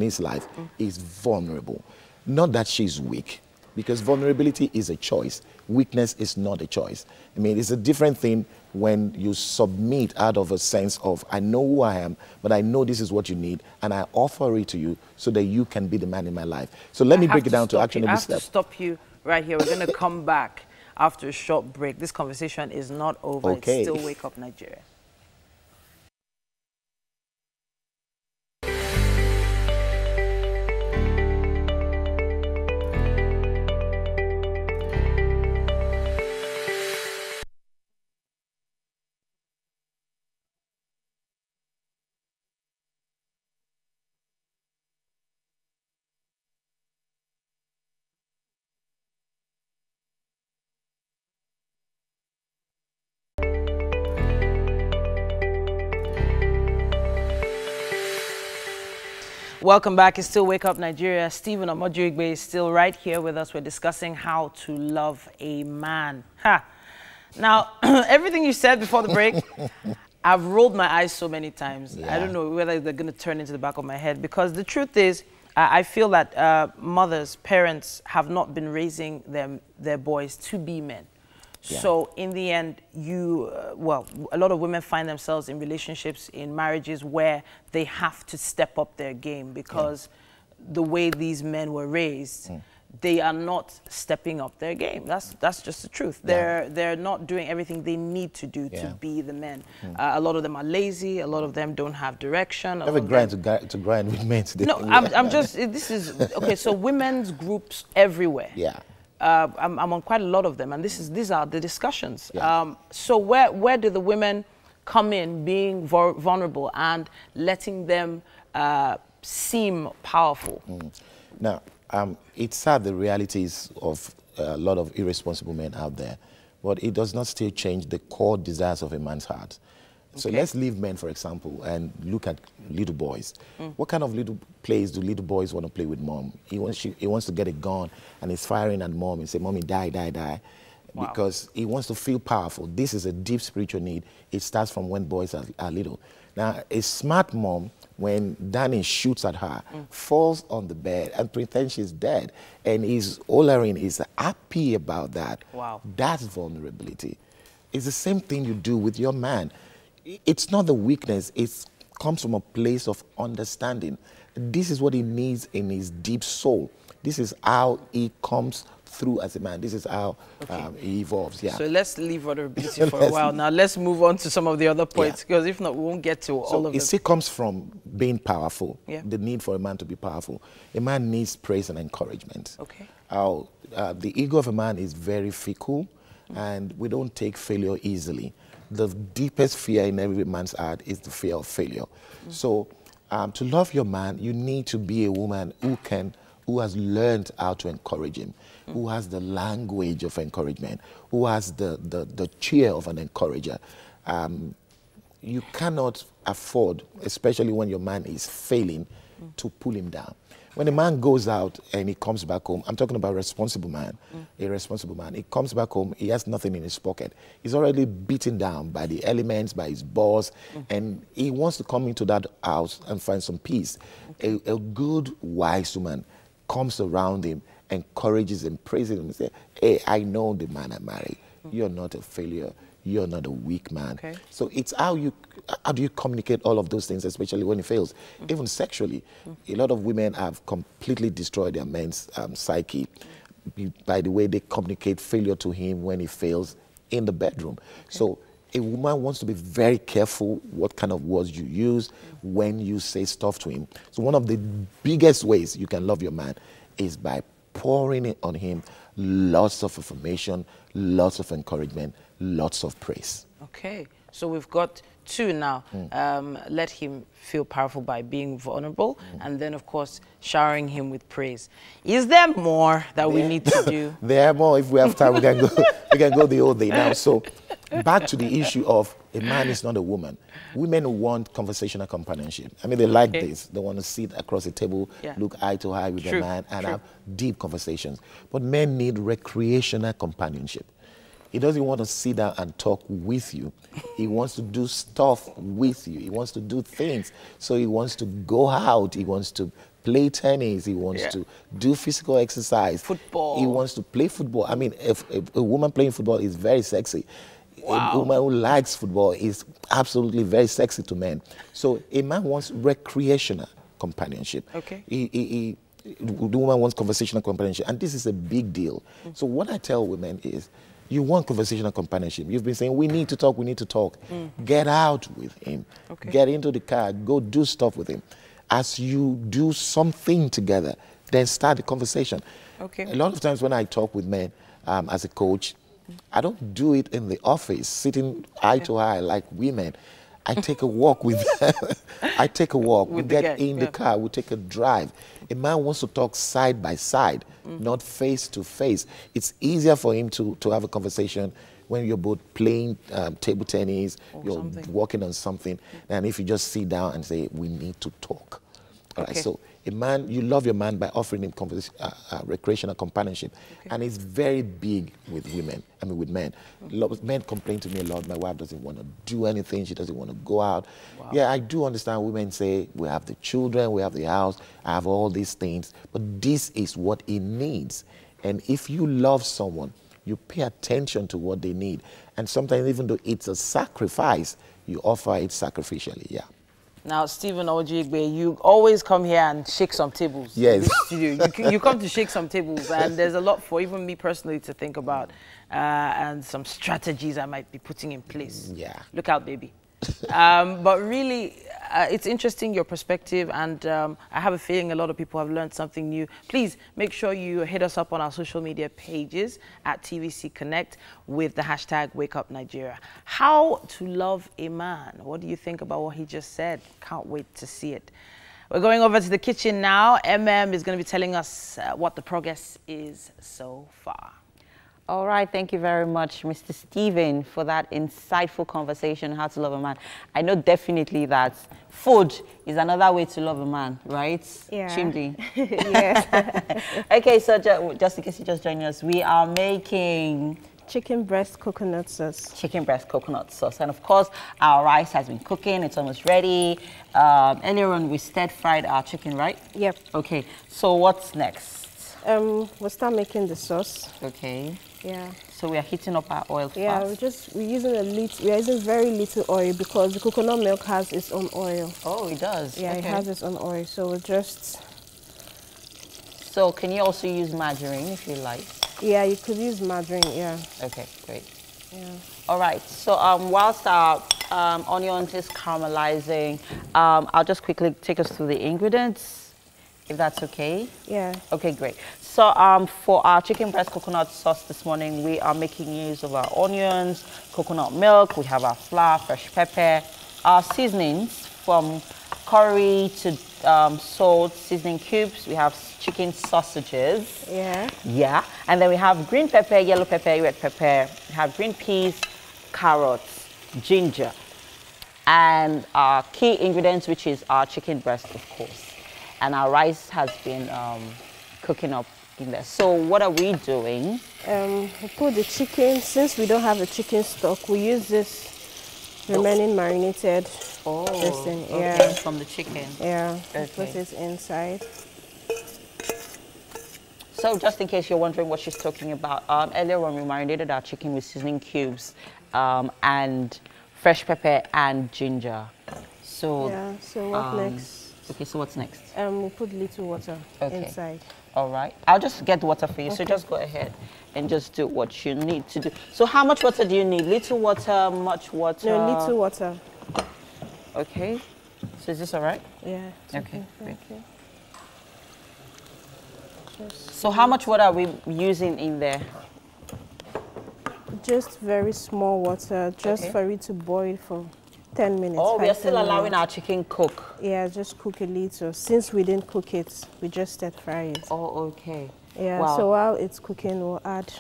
his life is vulnerable. Not that she's weak, because vulnerability is a choice. Weakness is not a choice. I mean, it's a different thing when you submit out of a sense of, I know who I am, but I know this is what you need, and I offer it to you so that you can be the man in my life. So let me break it down to actionable steps. I have to stop you right here. We're going to come back after a short break. This conversation is not over. Okay. It's still Wake Up Nigeria. Welcome back. It's still Wake Up Nigeria. Stephen Omodurigbe is still right here with us. We're discussing how to love a man. Ha! Now, everything you said before the break, I've rolled my eyes so many times. Yeah. I don't know whether they're going to turn into the back of my head, because the truth is, I feel that mothers, parents have not been raising their boys to be men. Yeah. So in the end, well, a lot of women find themselves in relationships, in marriages where they have to step up their game because the way these men were raised, they are not stepping up their game. That's just the truth. They're not doing everything they need to do to be the men. A lot of them are lazy. A lot of them don't have direction. Have a grind to grind with men today. No, I'm just, this is, okay, so women's groups everywhere. Yeah. I'm on quite a lot of them, and these are the discussions. Yeah. So where do the women come in, being vulnerable and letting them seem powerful? Now, it's sad, the realities of a lot of irresponsible men out there, but it does not still change the core desires of a man's heart. So let's leave men, for example, and look at little boys. What kind of little plays do little boys want to play with mom? He wants to get a gun and he's firing at mom and say, "Mommy, die, die, die." Wow. Because he wants to feel powerful. This is a deep spiritual need. It starts from when boys are little. Now, a smart mom, when Danny shoots at her, falls on the bed and pretends she's dead, and is hollering, is happy about that. Wow. That's vulnerability. It's the same thing you do with your man. It's not the weakness, it comes from a place of understanding. This is what he needs in his deep soul. This is how he comes through as a man. This is how he evolves. Yeah. So let's leave vulnerability for a while. Now let's move on to some of the other points, because if not, we won't get to all of them. It still comes from being powerful, the need for a man to be powerful. A man needs praise and encouragement. Okay. The ego of a man is very fickle, and we don't take failure easily. The deepest fear in every man's heart is the fear of failure. So to love your man, you need to be a woman who has learned how to encourage him, who has the language of encouragement, who has the cheer of an encourager. You cannot afford, especially when your man is failing, to pull him down. When a man goes out and he comes back home, I'm talking about a responsible man, a responsible man. He comes back home, he has nothing in his pocket. He's already beaten down by the elements, by his boss, and he wants to come into that house and find some peace. A good, wise woman comes around him, encourages him, praises him, and says, "Hey, I know the man I married. You're not a failure. You're not a weak man." Okay. So it's how do you communicate all of those things, especially when it fails? Even sexually, a lot of women have completely destroyed their men's psyche by the way they communicate failure to him when he fails in the bedroom. So a woman wants to be very careful what kind of words you use when you say stuff to him. So one of the biggest ways you can love your man is by pouring it on him lots of affirmation, lots of encouragement, lots of praise. Okay, so we've got two now. Let him feel powerful by being vulnerable, and then, of course, showering him with praise. Is there more that we need to do? There are more. If we have time, we can go the whole day now. So back to the issue of a man is not a woman. Women want conversational companionship. I mean, they like this. They want to sit across a table, look eye to eye with a man, and have deep conversations. But men need recreational companionship. He doesn't want to sit down and talk with you. He wants to do stuff with you. He wants to do things. So he wants to go out. He wants to play tennis. He wants to do physical exercise. Football. He wants to play football. I mean, if a woman playing football is very sexy. Wow. A woman who likes football is absolutely very sexy to men. So a man wants recreational companionship. Okay. The woman wants conversational companionship. And this is a big deal. So what I tell women is, you want conversational companionship. You've been saying, we need to talk, we need to talk. Get out with him. Okay. Get into the car, go do stuff with him. As you do something together, then start the conversation. Okay. A lot of times when I talk with men as a coach, I don't do it in the office, sitting eye to eye like women. I take a walk with I take a walk. We get in the car, we take a drive. A man wants to talk side by side, not face to face. It's easier for him to have a conversation when you're both playing table tennis, you're working on something, and if you just sit down and say, we need to talk. All right, so a man, you love your man by offering him recreational companionship. And it's very big with women, I mean with men. Men complain to me a lot, my wife doesn't want to do anything, she doesn't want to go out. Wow. Yeah, I do understand women say, we have the children, we have the house, I have all these things, but this is what he needs. And if you love someone, you pay attention to what they need. And sometimes even though it's a sacrifice, you offer it sacrificially, Now, Stephen Ojigbe, you always come here and shake some tables. Yes. You come to shake some tables, and there's a lot for even me personally to think about, and some strategies I might be putting in place. Yeah. Look out, baby. But really, it's interesting, your perspective, and I have a feeling a lot of people have learned something new. Please make sure you hit us up on our social media pages at TVC Connect with the hashtag #WakeUpNigeria. How to love a man. What do you think about what he just said? Can't wait to see it. We're going over to the kitchen now. MM is going to be telling us what the progress is so far. All right, thank you very much, Mr. Stephen, for that insightful conversation, how to love a man. I know definitely that food is another way to love a man, right? Yeah. Chimdi? Yes. Okay, so just in case you just joined us, we are making chicken breast coconut sauce. Chicken breast coconut sauce. And of course, our rice has been cooking. It's almost ready. Earlier on, we stir-fried our chicken, right? Yep. Okay, so what's next? We'll start making the sauce. Okay. Yeah. So we are heating up our oil first. Yeah, we're using very little oil because the coconut milk has its own oil. Oh, it does? Yeah, okay. It has its own oil. So we'll just... So can you also use margarine if you like? Yeah, you could use margarine, yeah. Okay, great. Yeah. All right, so whilst our onions is caramelizing, I'll just quickly take us through the ingredients, if that's okay. Yeah. Okay, great. So for our chicken breast coconut sauce this morning, we are making use of our onions, coconut milk, we have our flour, fresh pepper, our seasonings from curry to salt, seasoning cubes. We have chicken sausages. Yeah. Yeah. And then we have green pepper, yellow pepper, red pepper. We have green peas, carrots, ginger. And our key ingredients, which is our chicken breast, of course. And our rice has been cooking up in there. So what are we doing? We put the chicken, since we don't have a chicken stock, we use this remaining marinated dressing. Okay, yeah. From the chicken. Yeah, okay. Put it inside. So just in case you're wondering what she's talking about, earlier on we marinated our chicken with seasoning cubes and fresh pepper and ginger. So yeah, so what next? Okay, so what's next? We'll put little water inside. All right. I'll just get water for you. Okay. So just go ahead and just do what you need to do. So how much water do you need? Little water, much water? No, little water. Okay. So is this all right? Yeah. Okay, great. So how much water are we using in there? Just very small water, just for it to boil for 10 minutes. Oh, we are still allowing our chicken cook? Yeah, just cook a little. Since we didn't cook it, we just stir-fry it. Oh, okay. Yeah, wow. So while it's cooking, we'll add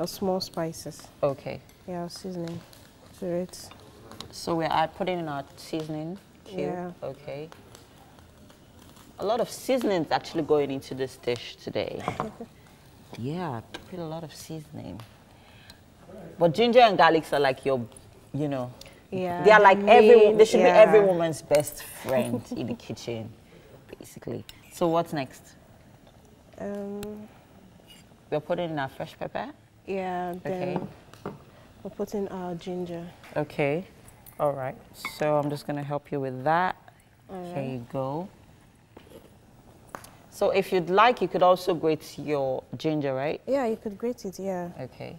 small spices. Okay, Yeah, seasoning to it. So we're putting in our seasoning cube. Yeah. Okay. A lot of seasonings actually going into this dish today. Yeah, put a lot of seasoning. But ginger and garlics are like your, you know, yeah, they are like they should be every woman's best friend in the kitchen, basically. So what's next? We're putting in our fresh pepper? Yeah, then we're putting our ginger. Okay, all right. So I'm just gonna help you with that. Here you go. So if you'd like, you could also grate your ginger, right? Yeah, you could grate it, yeah. Okay.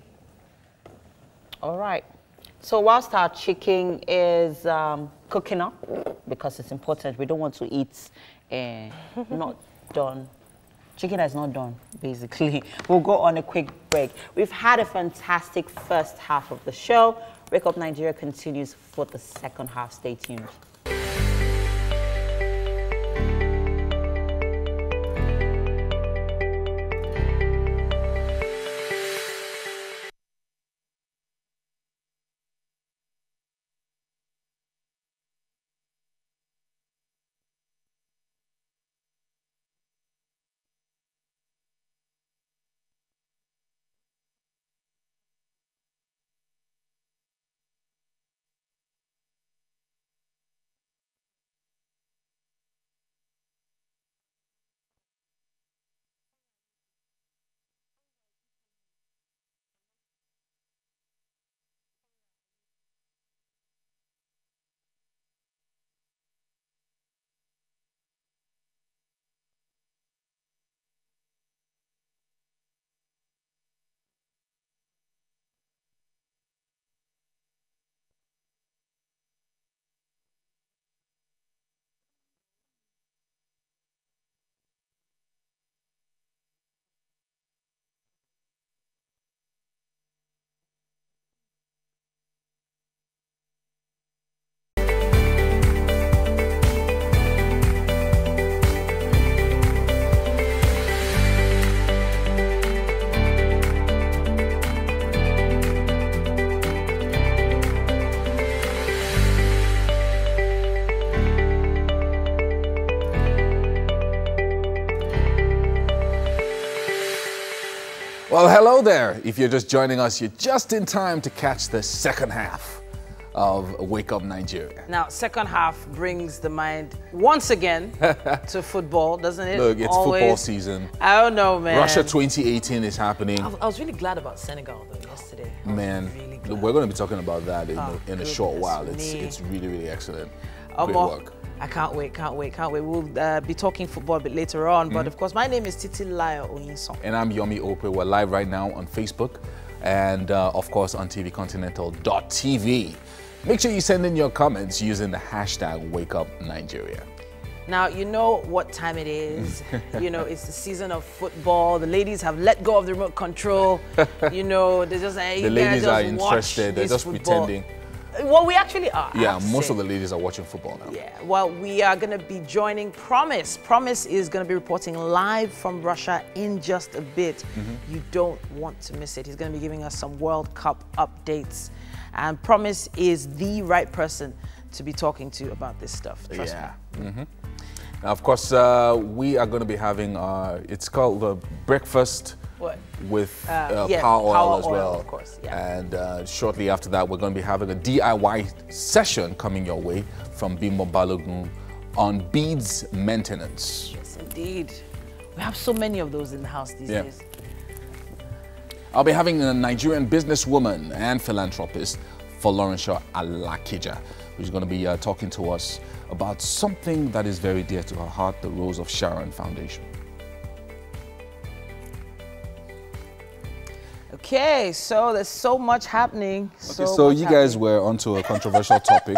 All right. So whilst our chicken is cooking up, because it's important, we don't want to eat not done. Chicken that's not done, basically. We'll go on a quick break. We've had a fantastic first half of the show. Wake Up Nigeria continues for the second half. Stay tuned. Well, hello there. If you're just joining us, you're just in time to catch the second half of Wake Up Nigeria. Now, second half brings the mind once again to football, doesn't it? Look, it's football season. I don't know, man. Russia 2018 is happening. I was really glad about Senegal, though, yesterday. Man, really we're going to be talking about that in a short while. It's really, really excellent. Great work. I can't wait. We'll be talking football a bit later on. But of course, my name is Titilayo Oyinson. And I'm Yomi Ope. We're live right now on Facebook and, of course, on tvcontinental.tv. Make sure you send in your comments using the hashtag WakeUpNigeria. Now, you know what time it is. You know, it's the season of football. The ladies have let go of the remote control. You know, they're just like, the ladies are interested. They're just pretending. Well, we actually are. Yeah, most of the ladies are watching football now. Yeah, well, we are going to be joining Promise. Promise is going to be reporting live from Russia in just a bit. You don't want to miss it. He's going to be giving us some World Cup updates. And Promise is the right person to be talking to about this stuff. Trust me. Now, of course, we are going to be having, it's called the Breakfast with Power Oil as well. Of course, yeah. And shortly after that, we're going to be having a DIY session coming your way from Bimbo Balogun on beads maintenance. Yes, indeed. We have so many of those in the house these days. I'll be having a Nigerian businesswoman and philanthropist, Folorunsho Alakija, who's going to be talking to us about something that is very dear to her heart, the Rose of Sharon Foundation. Okay, so there's so much happening. Okay, so you guys were onto a controversial topic.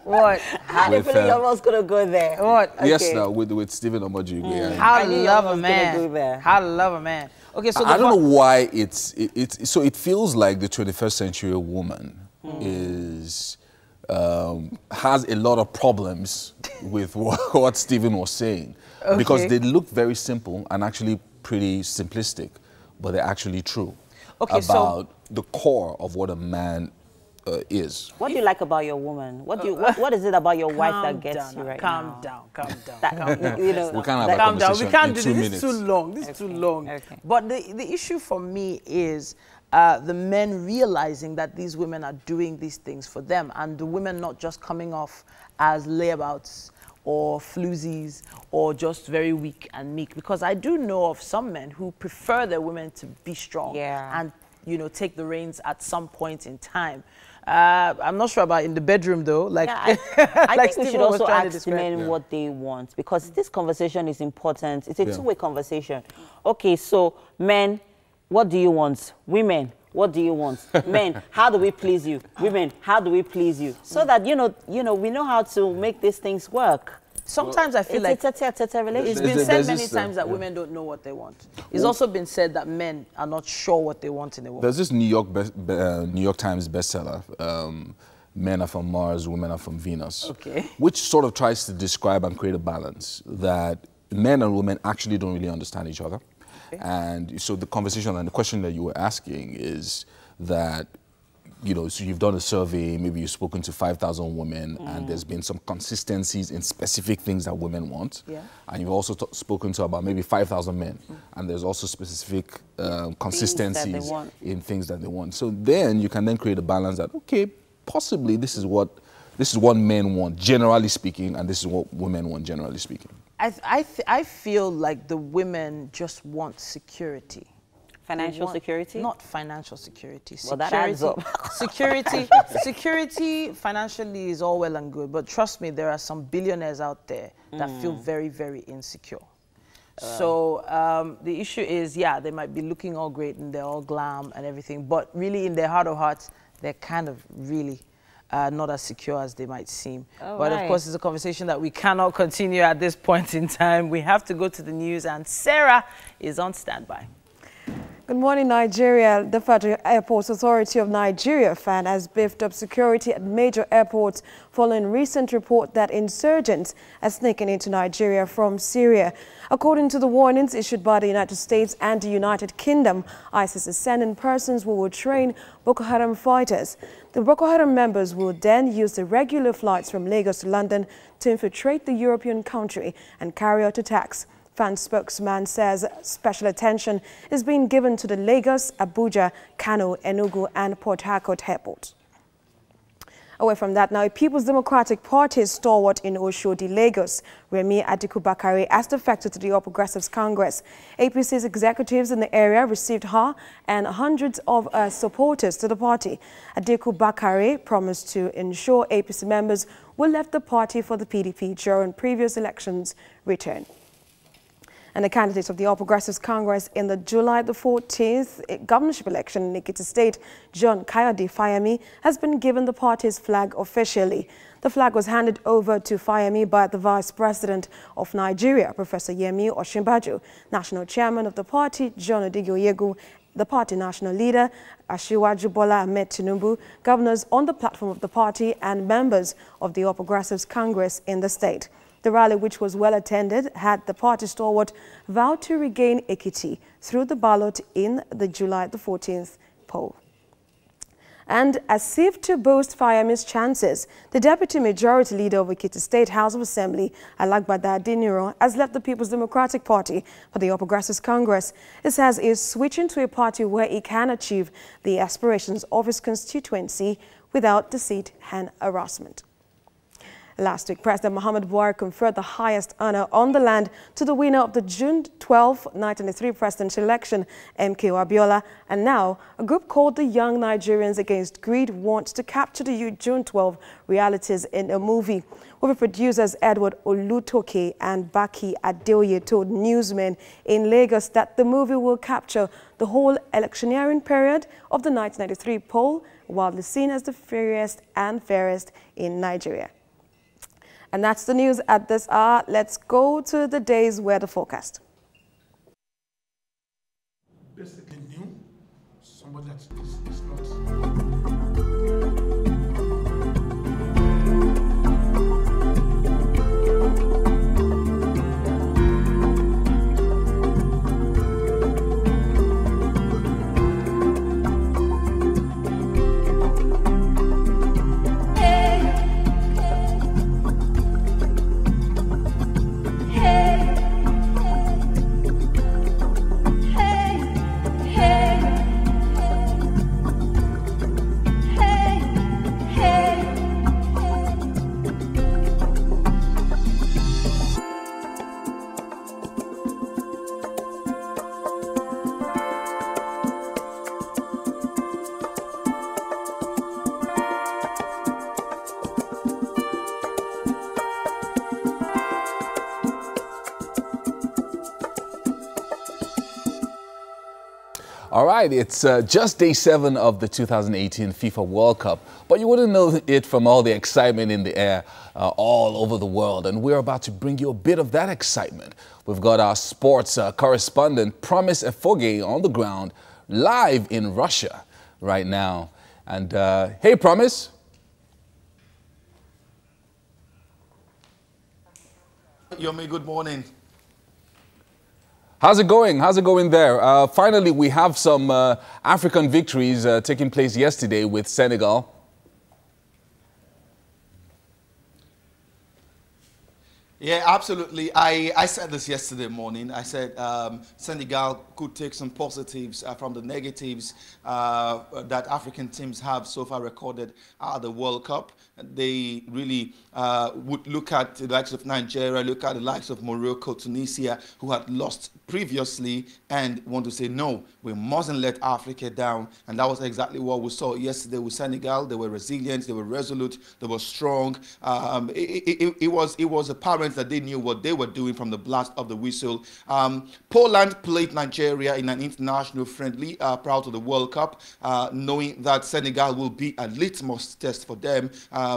What? How do you feel I was going to go there? What? Okay. Yes, with Stephen Omojuigwe. How to love a man. How to love a man. Okay, so I don't know why so it feels like the 21st century woman is has a lot of problems with what Stephen was saying, because they look very simple and actually pretty simplistic, but they're actually true. Okay, about the core of what a man is. What do you like about your woman? What is it about your wife that gets you right now? Calm down. You know, we can't have a conversation. We can't do 2 this. minutes. This is too long. This is too long. Okay. But the issue for me is the men realizing that these women are doing these things for them, and the women not just coming off as layabouts or floozies or just very weak and meek. Because I do know of some men who prefer their women to be strong and, you know, take the reins at some point in time. I'm not sure about in the bedroom though. Like, I like think we should also ask men what they want, because this conversation is important. It's a two-way conversation. Okay, so men, what do you want? Women, what do you want? Men, how do we please you? Women, how do we please you? So that, you know, we know how to make these things work. Sometimes I feel like it's a relationship. It's been said many times that women don't know what they want. It's also been said that men are not sure what they want in a woman. There's this New York Times bestseller, Men Are From Mars, Women Are From Venus, which sort of tries to describe and create a balance that men and women actually don't really understand each other. And so the conversation and the question that you were asking is that, you know, so you've done a survey, maybe you've spoken to 5,000 women, and there's been some consistencies in specific things that women want. And you've also spoken to about maybe 5,000 men, and there's also specific consistencies in things that they want. So then you can then create a balance that, okay, possibly this is what men want, generally speaking, and this is what women want, generally speaking. I feel like the women just want security. Financial security? Not financial security. Well, that adds up. Security financially is all well and good, but trust me, there are some billionaires out there that feel very, very insecure. So the issue is, they might be looking all great and they're all glam and everything, but really in their heart of hearts, they're kind of really not as secure as they might seem. But of course, it's a conversation that we cannot continue at this point in time. We have to go to the news, and Sarah is on standby. Good morning, Nigeria. The Federal Airports Authority of Nigeria, FAN, has beefed up security at major airports following recent report that insurgents are sneaking into Nigeria from Syria. According to the warnings issued by the United States and the United Kingdom, ISIS is sending persons who will train Boko Haram fighters. The Boko Haram members will then use the regular flights from Lagos to London to infiltrate the European country and carry out attacks. FAN spokesman says special attention is being given to the Lagos, Abuja, Kano, Enugu and Port Harcourt airports. Away from that now, People's Democratic Party stalwart in Oshodi, Lagos, Remi Atiku-Bakare, has defected to the All Progressives Congress. APC's executives in the area received her and hundreds of supporters to the party. Atiku-Bakare promised to ensure APC members who left the party for the PDP during previous elections return. And the candidates of the All Progressives Congress in the July the 14th governorship election in Ekiti State, John Kayode Fayemi, has been given the party's flag officially. The flag was handed over to Fayemi by the Vice President of Nigeria, Professor Yemi Osinbajo, National Chairman of the party, John Odigoyegu, the party national leader, Asiwaju Bola Ahmed Tinubu, governors on the platform of the party, and members of the All Progressives Congress in the state. The rally, which was well attended, had the party stalwart vowed to regain Ekiti through the ballot in the July the 14th poll. And as if to boost Fayemi's chances, the Deputy Majority Leader of Ekiti State House of Assembly, Alagbada Adeniran, has left the People's Democratic Party for the All Progressives Congress. It says he is switching to a party where he can achieve the aspirations of his constituency without deceit and harassment. Last week, President Muhammadu Buhari conferred the highest honor on the land to the winner of the June 12, 1993 presidential election, MKO Abiola. And now, a group called the Young Nigerians Against Greed wants to capture the June 12 realities in a movie. Movie producers Edward Olutoke and Baki Adeoye told newsmen in Lagos that the movie will capture the whole electioneering period of the 1993 poll, widely seen as the fairest and fairest in Nigeria. And that's the news at this hour. Let's go to the day's weather forecast. Basically new, somebody that is not. All right, it's just day 7 of the 2018 FIFA World Cup, but you wouldn't know it from all the excitement in the air all over the world, and we're about to bring you a bit of that excitement. We've got our sports correspondent, Promise Efoge, on the ground, live in Russia right now. And hey, Promise. Yomi, good morning. How's it going? How's it going there? Finally, we have some African victories taking place yesterday with Senegal. Yeah, absolutely. I said this yesterday morning. I said Senegal could take some positives from the negatives that African teams have so far recorded at the World Cup. They really would look at the likes of Nigeria, look at the likes of Morocco, Tunisia, who had lost previously, and want to say, no, we mustn't let Africa down. And that was exactly what we saw yesterday with Senegal. They were resilient, they were resolute, they were strong. It was apparent that they knew what they were doing from the blast of the whistle. Poland played Nigeria in an international friendly prior to the World Cup, knowing that Senegal will be a litmus test for them.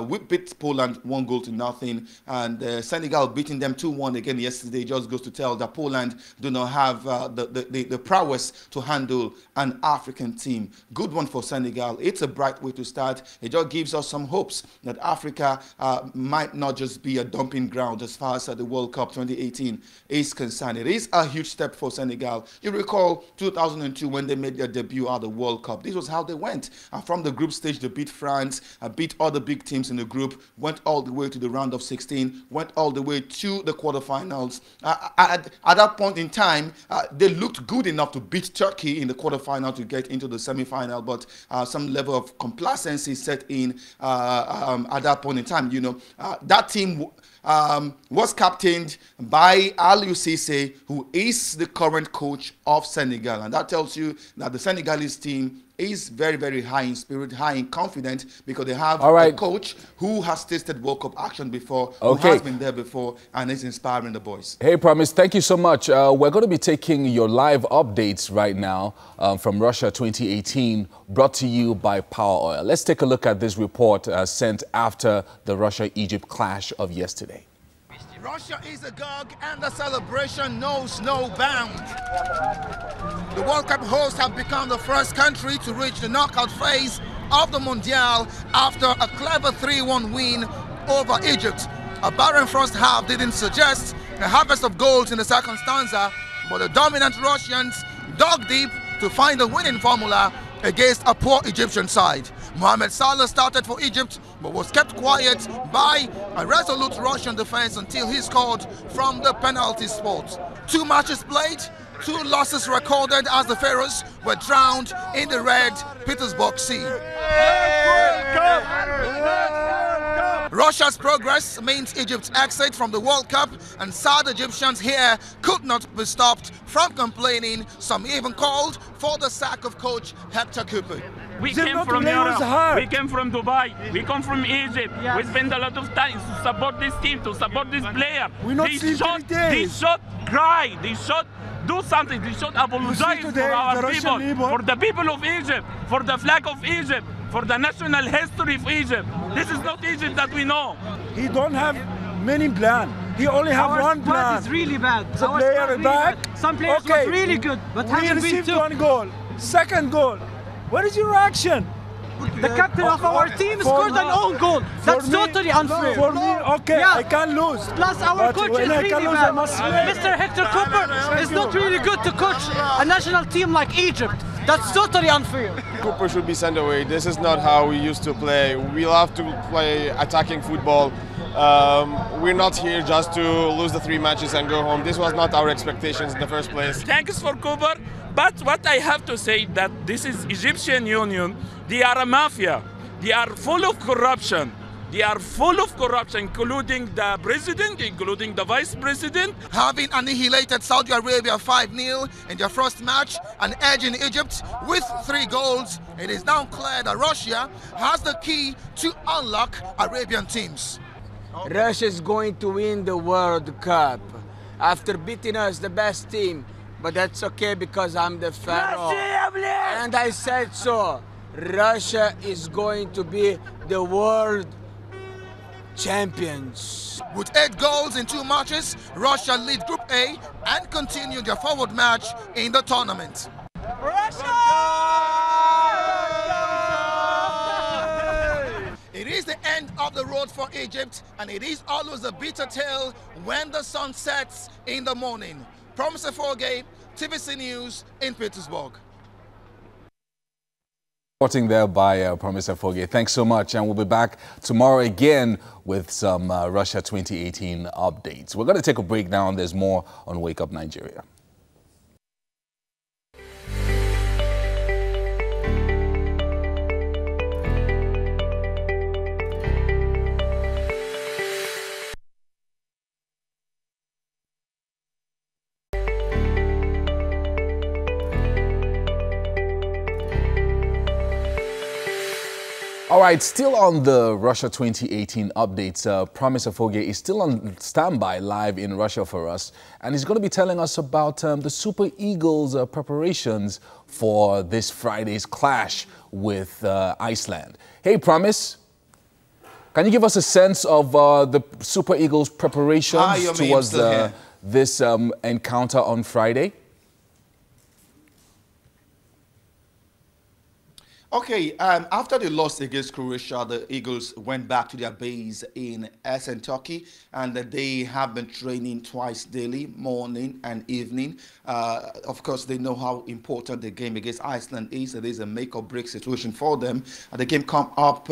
We beat Poland 1-0, and Senegal beating them 2-1 again yesterday just goes to tell that Poland do not have the prowess to handle an African team. Good one for Senegal. It's a bright way to start. It just gives us some hopes that Africa might not just be a dumping ground as far as the World Cup 2018 is concerned. It is a huge step for Senegal. You recall 2002 when they made their debut at the World Cup. This was how they went. From the group stage, they beat France, beat other big teams in the group, went all the way to the round of 16, went all the way to the quarterfinals. At that point in time, they looked good enough to beat Turkey in the quarterfinal to get into the semi-final, but some level of complacency set in at that point in time. You know, that team was captained by Aliou Cissé, who is the current coach of Senegal, and that tells you that the Senegalese team is very, very high in spirit, high in confidence, because they have a coach who has tasted World Cup action before, who has been there before, and is inspiring the boys. Hey, Promise, thank you so much. We're going to be taking your live updates right now from Russia 2018, brought to you by Power Oil. Let's take a look at this report sent after the Russia-Egypt clash of yesterday. Russia is agog and the celebration knows no bounds. The World Cup hosts have become the first country to reach the knockout phase of the Mondial after a clever 3-1 win over Egypt. A barren first half didn't suggest a harvest of goals in the second stanza, but the dominant Russians dug deep to find the winning formula against a poor Egyptian side. Mohamed Salah started for Egypt, but was kept quiet by a resolute Russian defense until he scored from the penalty spot. 2 matches played, 2 losses recorded as the Pharaohs were drowned in the Red Petersburg Sea. Russia's progress means Egypt's exit from the World Cup, and sad Egyptians here could not be stopped from complaining. Some even called for the sack of coach Hector Cooper. We came from Europe, we came from Dubai, we come from Egypt. Yes. We spend a lot of time to support this team, to support this player. They should cry, they should do something, they should apologize for our people, for the people of Egypt, for the flag of Egypt, for the national history of Egypt. This is not Egypt that we know. He don't have many plans. He only have one plan. Our squad is really bad. The player back. Some players were really good, but we received 1 goal. Second goal. What is your reaction? The captain of our team scored an own goal. That's totally unfair. For me, okay, I can lose. Plus, our coach is really bad. Mr. Hector Cooper is not really good to coach a national team like Egypt. That's totally unfair. Cooper should be sent away. This is not how we used to play. We love to play attacking football. We're not here just to lose the 3 matches and go home. This was not our expectations in the first place. Thanks for Cooper. But what I have to say that this is Egyptian Union. They are a mafia. They are full of corruption. They are full of corruption, including the president, including the vice president. Having annihilated Saudi Arabia 5-0 in their first match and edging Egypt with 3 goals, it is now clear that Russia has the key to unlock Arabian teams. Russia is going to win the World Cup. After beating us, the best team, but that's okay because I'm the Pharaoh. And I said so. Russia is going to be the world champions. With 8 goals in 2 matches, Russia lead Group A and continue their forward march in the tournament. It is the end of the road for Egypt, and it is always a bitter tale when the sun sets in the morning. Promise Efoge, TVC News in Petersburg. Reporting there by Promise Efoge. Thanks so much, and we'll be back tomorrow again with some Russia 2018 updates. We're going to take a break now, and there's more on Wake Up Nigeria. All right, still on the Russia 2018 updates, Promise Efoge is still on standby live in Russia for us, and he's going to be telling us about the Super Eagles preparations for this Friday's clash with Iceland. Hey, Promise, can you give us a sense of the Super Eagles preparations towards this encounter on Friday? Okay, after they lost against Croatia, the Eagles went back to their base in Essen, Turkey, and they have been training twice daily, morning and evening. Of course, they know how important the game against Iceland is. It is a make-or-break situation for them. The game come up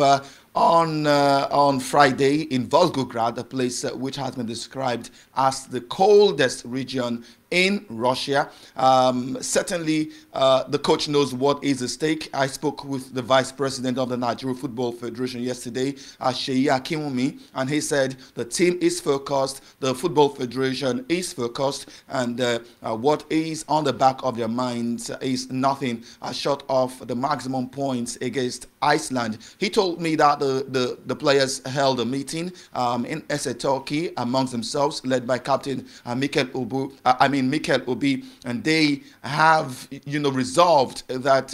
on Friday in Volgograd, a place which has been described as the coldest region in Russia. Certainly, the coach knows what is at stake. I spoke with the vice president of the Nigeria Football Federation yesterday, Seyi Akinwumi, and he said the team is focused, the Football Federation is focused, and what is on the back of their minds is nothing short of the maximum points against Iceland. He told me that the players held a meeting in Essen, Turkey, amongst themselves, led by Captain Mikel Obi, and they have, resolved that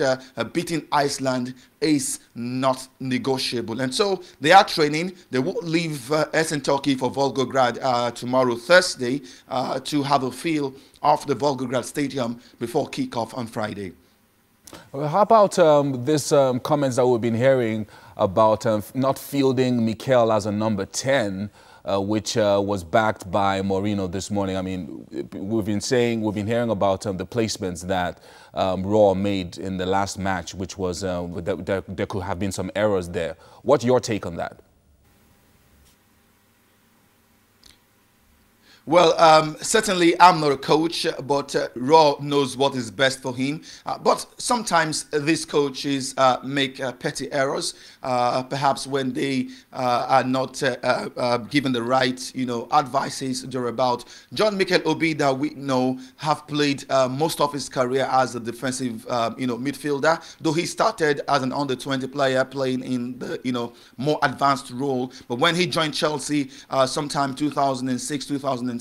beating Iceland is not negotiable. And so they are training. They will leave Essen, Turkey for Volgograd tomorrow, Thursday, to have a feel of the Volgograd Stadium before kickoff on Friday. Well, how about this comments that we've been hearing about not fielding Mikel as a number 10, which was backed by Mourinho this morning? I mean, we've been hearing about the placements that Raw made in the last match, which was there could have been some errors there. What's your take on that? Well, certainly I'm not a coach, but Raw knows what is best for him. But sometimes these coaches make petty errors, perhaps when they are not given the right, advices they're about. John Mikel Obi, that we know, have played most of his career as a defensive, midfielder, though he started as an under-20 player playing in the, more advanced role. But when he joined Chelsea sometime 2006, 2007,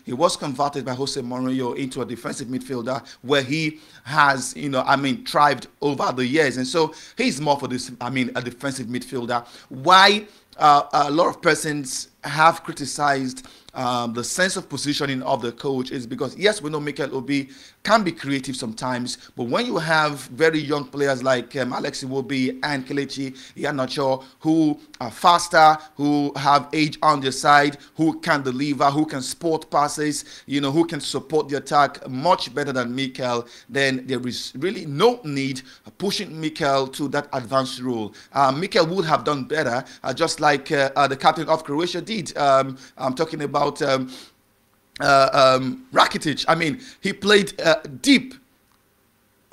he was converted by Jose Mourinho into a defensive midfielder where he has, thrived over the years. And so he's more for this, a defensive midfielder. Why a lot of persons have criticized the sense of positioning of the coach is because, yes, we know Mikel Obi can be creative sometimes, but when you have very young players like Alex Iwobi and Kelechi Iheanacho, who are faster, who have age on their side, who can deliver, who can support passes, who can support the attack much better than Mikel, then there is really no need pushing Mikel to that advanced role. Mikel would have done better, just like the captain of Croatia did. I'm talking about Rakitic. He played deep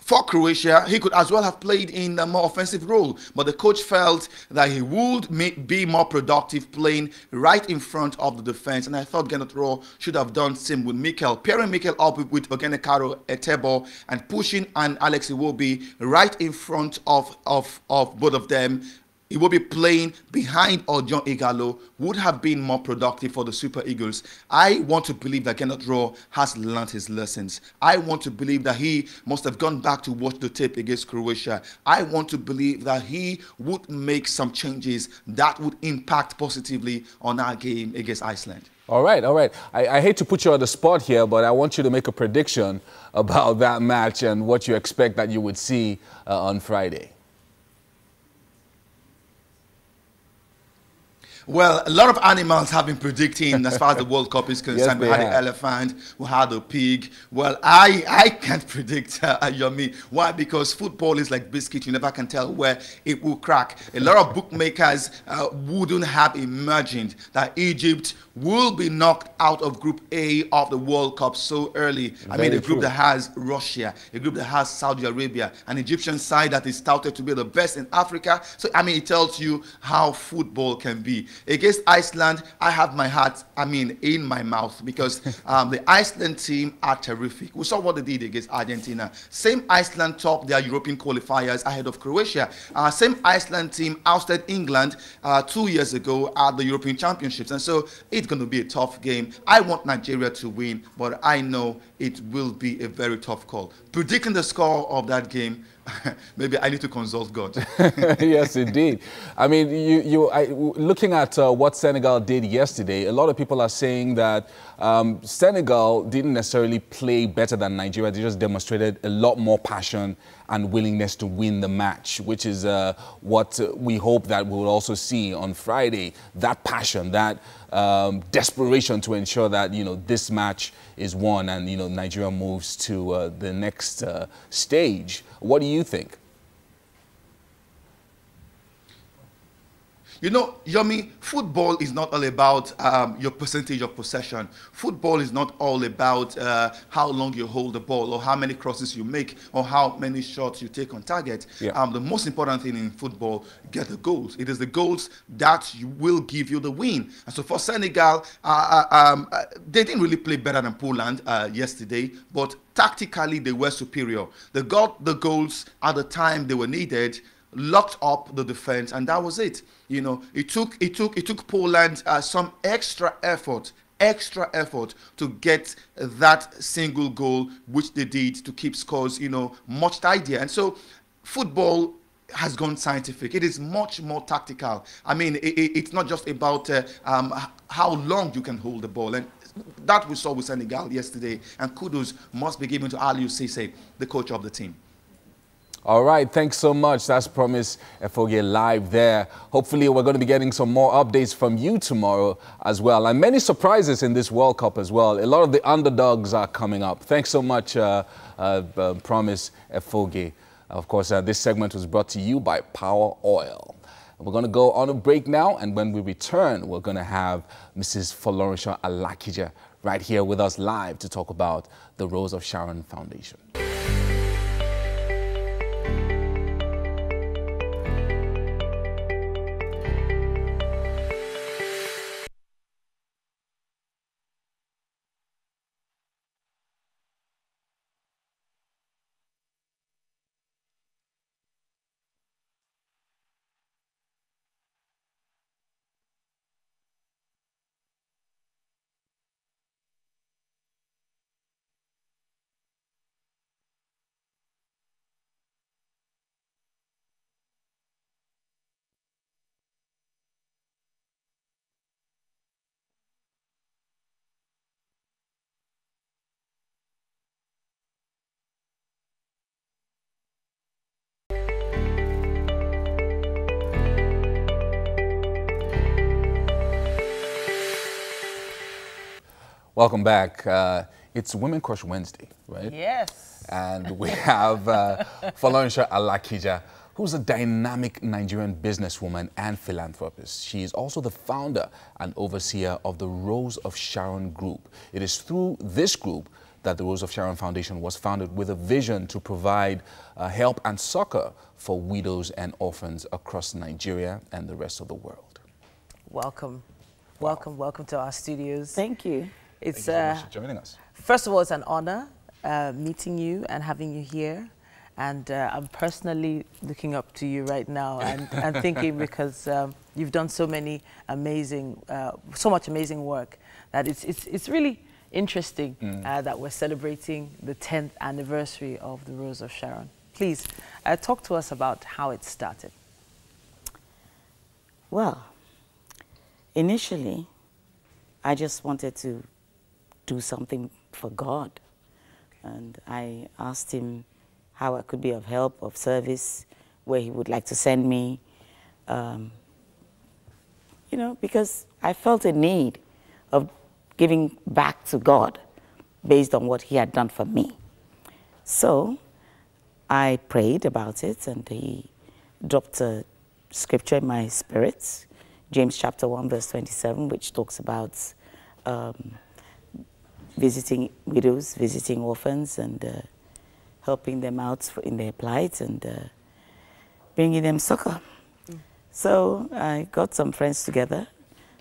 for Croatia. He could as well have played in a more offensive role, but the coach felt that he would be more productive playing right in front of the defense, and I thought Gernot Rohr should have done the same with Mikel, pairing Mikel up with Ogenekaro Etebo and pushing and Alex Iwobi right in front of both of them. he will be playing behind Odion Ighalo, would have been more productive for the Super Eagles. I want to believe that Gernot Rohr has learned his lessons. I want to believe that he must have gone back to watch the tape against Croatia. I want to believe that he would make some changes that would impact positively on our game against Iceland. All right, all right. I hate to put you on the spot here, but I want you to make a prediction about that match and what you expect that you would see on Friday. Well, a lot of animals have been predicting as far as the World Cup is concerned. Yes, we had the elephant, we had the pig. Well, I can't predict, Yomi. Why? Because football is like biscuit. You never can tell where it will crack. A lot of bookmakers wouldn't have imagined that Egypt will be knocked out of Group A of the World Cup so early. I mean, a group that has Russia, a group that has Saudi Arabia, an Egyptian side that is touted to be the best in Africa. So, I mean, it tells you how football can be. Against Iceland, I have my heart, in my mouth, because the Iceland team are terrific. We saw what they did against Argentina. Same Iceland topped their European qualifiers ahead of Croatia. Same Iceland team ousted England 2 years ago at the European Championships. And so it's going to be a tough game. I want Nigeria to win, but I know it will be a very tough call. Predicting the score of that game, maybe I need to consult God. Yes, indeed. I mean, looking at what Senegal did yesterday, a lot of people are saying that Senegal didn't necessarily play better than Nigeria. They just demonstrated a lot more passion and willingness to win the match, which is what we hope that we'll also see on Friday. That passion, that desperation to ensure that, this match is won and, Nigeria moves to the next stage. What do you think? Yomi, football is not all about your percentage of possession. Football is not all about how long you hold the ball or how many crosses you make or how many shots you take on target. Yeah. The most important thing in football, get the goals. It is the goals that will give you the win. And so for Senegal, they didn't really play better than Poland yesterday, but tactically they were superior. They got the goals at the time they were needed, locked up the defense, and that was it. It took Poland some extra effort to get that single goal, which they did, to keep scores, much tidier. And so football has gone scientific. It is much more tactical. It's not just about how long you can hold the ball. And that we saw with Senegal yesterday. And kudos must be given to Aliou Cisse, the coach of the team. All right, thanks so much. That's Promise Efoge live there. Hopefully, we're going to be getting some more updates from you tomorrow as well. And many surprises in this World Cup as well. A lot of the underdogs are coming up. Thanks so much, Promise Efoge. Of course, this segment was brought to you by Power Oil. We're going to go on a break now, and when we return, we're going to have Mrs. Folorunsho Alakija right here with us live to talk about the Rose of Sharon Foundation. Welcome back. It's Women Crush Wednesday, right? Yes. And we have Folorunsho Alakija, who's a dynamic Nigerian businesswoman and philanthropist. She is also the founder and overseer of the Rose of Sharon Group. It is through this group that the Rose of Sharon Foundation was founded, with a vision to provide help and succor for widows and orphans across Nigeria and the rest of the world. Welcome. Wow. Welcome to our studios. Thank you. It's Thank you so much for joining us. First of all, it's an honor meeting you and having you here. And I'm personally looking up to you right now and thinking, because you've done so many amazing, so much amazing work, that it's really interesting that we're celebrating the 10th anniversary of the Rose of Sharon. Please, talk to us about how it started. Well, initially, I just wanted to do something for God. And I asked him how I could be of help, of service, where he would like to send me. You know, because I felt a need of giving back to God based on what he had done for me. So I prayed about it, and he dropped a scripture in my spirit, James chapter 1, verse 27, which talks about visiting widows, visiting orphans, and helping them out in their plight, and bringing them succor. So I got some friends together,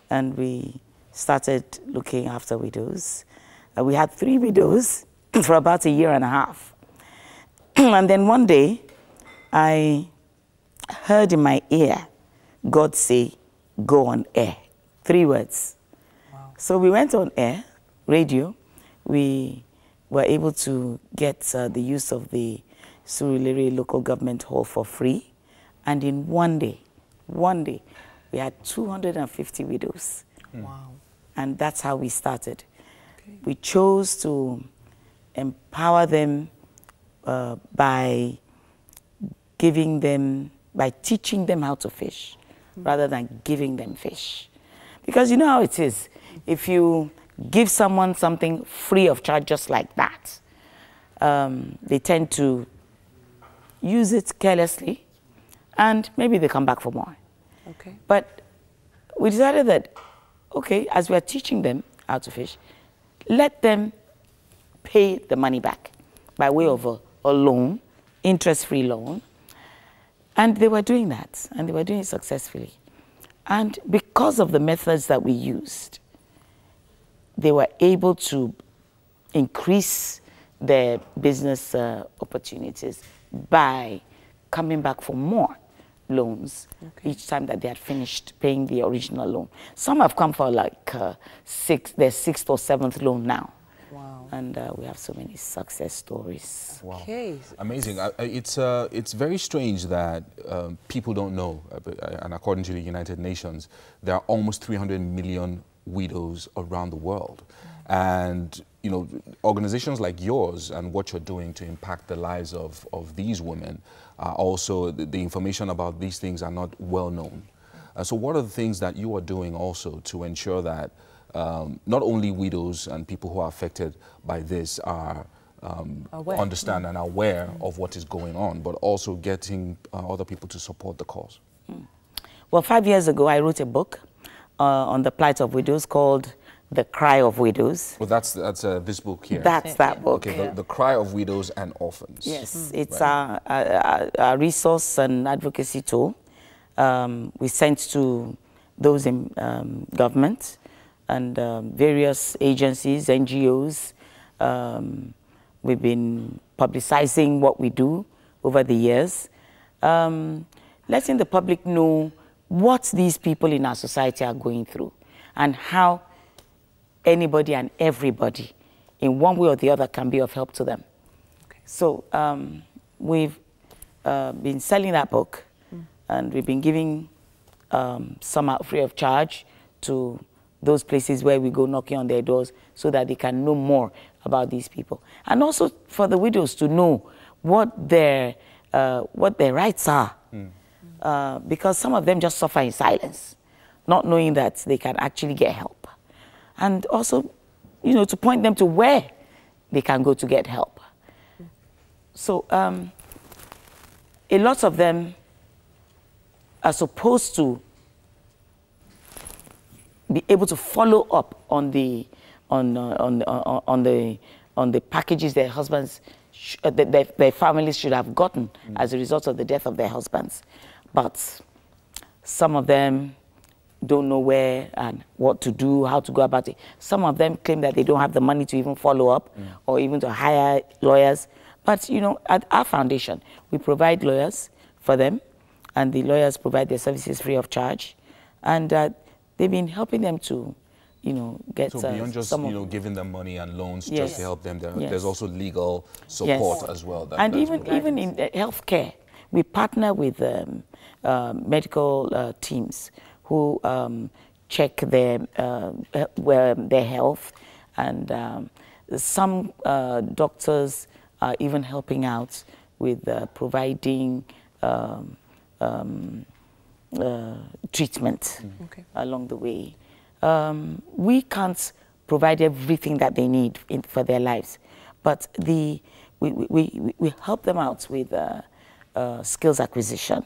and we started looking after widows. We had 3 widows for about a year and a half. And then one day, I heard in my ear God say, "Go on air." 3 words. Wow. So we went on air, radio. We were able to get the use of the Surulere local government hall for free. And in one day, we had 250 widows. Wow. And that's how we started. Okay. We chose to empower them by teaching them how to fish, rather than giving them fish. Because you know how it is. If you give someone something free of charge just like that, they tend to use it carelessly, and maybe they come back for more. Okay. But we decided that, okay, as we are teaching them how to fish, let them pay the money back by way of a loan, interest-free loan. And they were doing that, and they were doing it successfully. And because of the methods that we used, they were able to increase their business opportunities by coming back for more loans each time that they had finished paying the original loan. Some have come for like their 6th or 7th loan now. Wow. And we have so many success stories. Wow. Okay. Amazing. It's very strange that people don't know, and according to the United Nations, there are almost 300 million widows around the world. And, you know, organizations like yours and what you're doing to impact the lives of these women, also the information about these things are not well known. So what are the things that you are doing also to ensure that not only widows and people who are affected by this are understand and aware of what is going on, but also getting other people to support the cause? Well, 5 years ago, I wrote a book on the plight of widows called The Cry of Widows. Well, that's this book here. That's that book. Okay, the Cry of Widows and Orphans. Yes, it's a resource and advocacy tool we sent to those in government and various agencies, NGOs. We've been publicizing what we do over the years, letting the public know what these people in our society are going through and how anybody and everybody in one way or the other can be of help to them. Okay. So we've been selling that book, and we've been giving some out free of charge to those places where we go knocking on their doors so that they can know more about these people. And also for the widows to know what their rights are. Because some of them just suffer in silence, not knowing that they can actually get help. And also, you know, to point them to where they can go to get help. So a lot of them are supposed to be able to follow up on the packages their husbands, their families should have gotten as a result of the death of their husbands. But some of them don't know where and what to do, how to go about it. Some of them claim that they don't have the money to even follow up or even to hire lawyers. But, you know, at our foundation, we provide lawyers for them, and the lawyers provide their services free of charge. And they've been helping them to, you know, get so beyond just, you know, giving them money and loans yes. just to help them, yes. there's also legal support yes. as well. And even in healthcare, we partner with medical teams who check their health, and some doctors are even helping out with providing treatment along the way. We can't provide everything that they need for their lives, but we help them out with skills acquisition.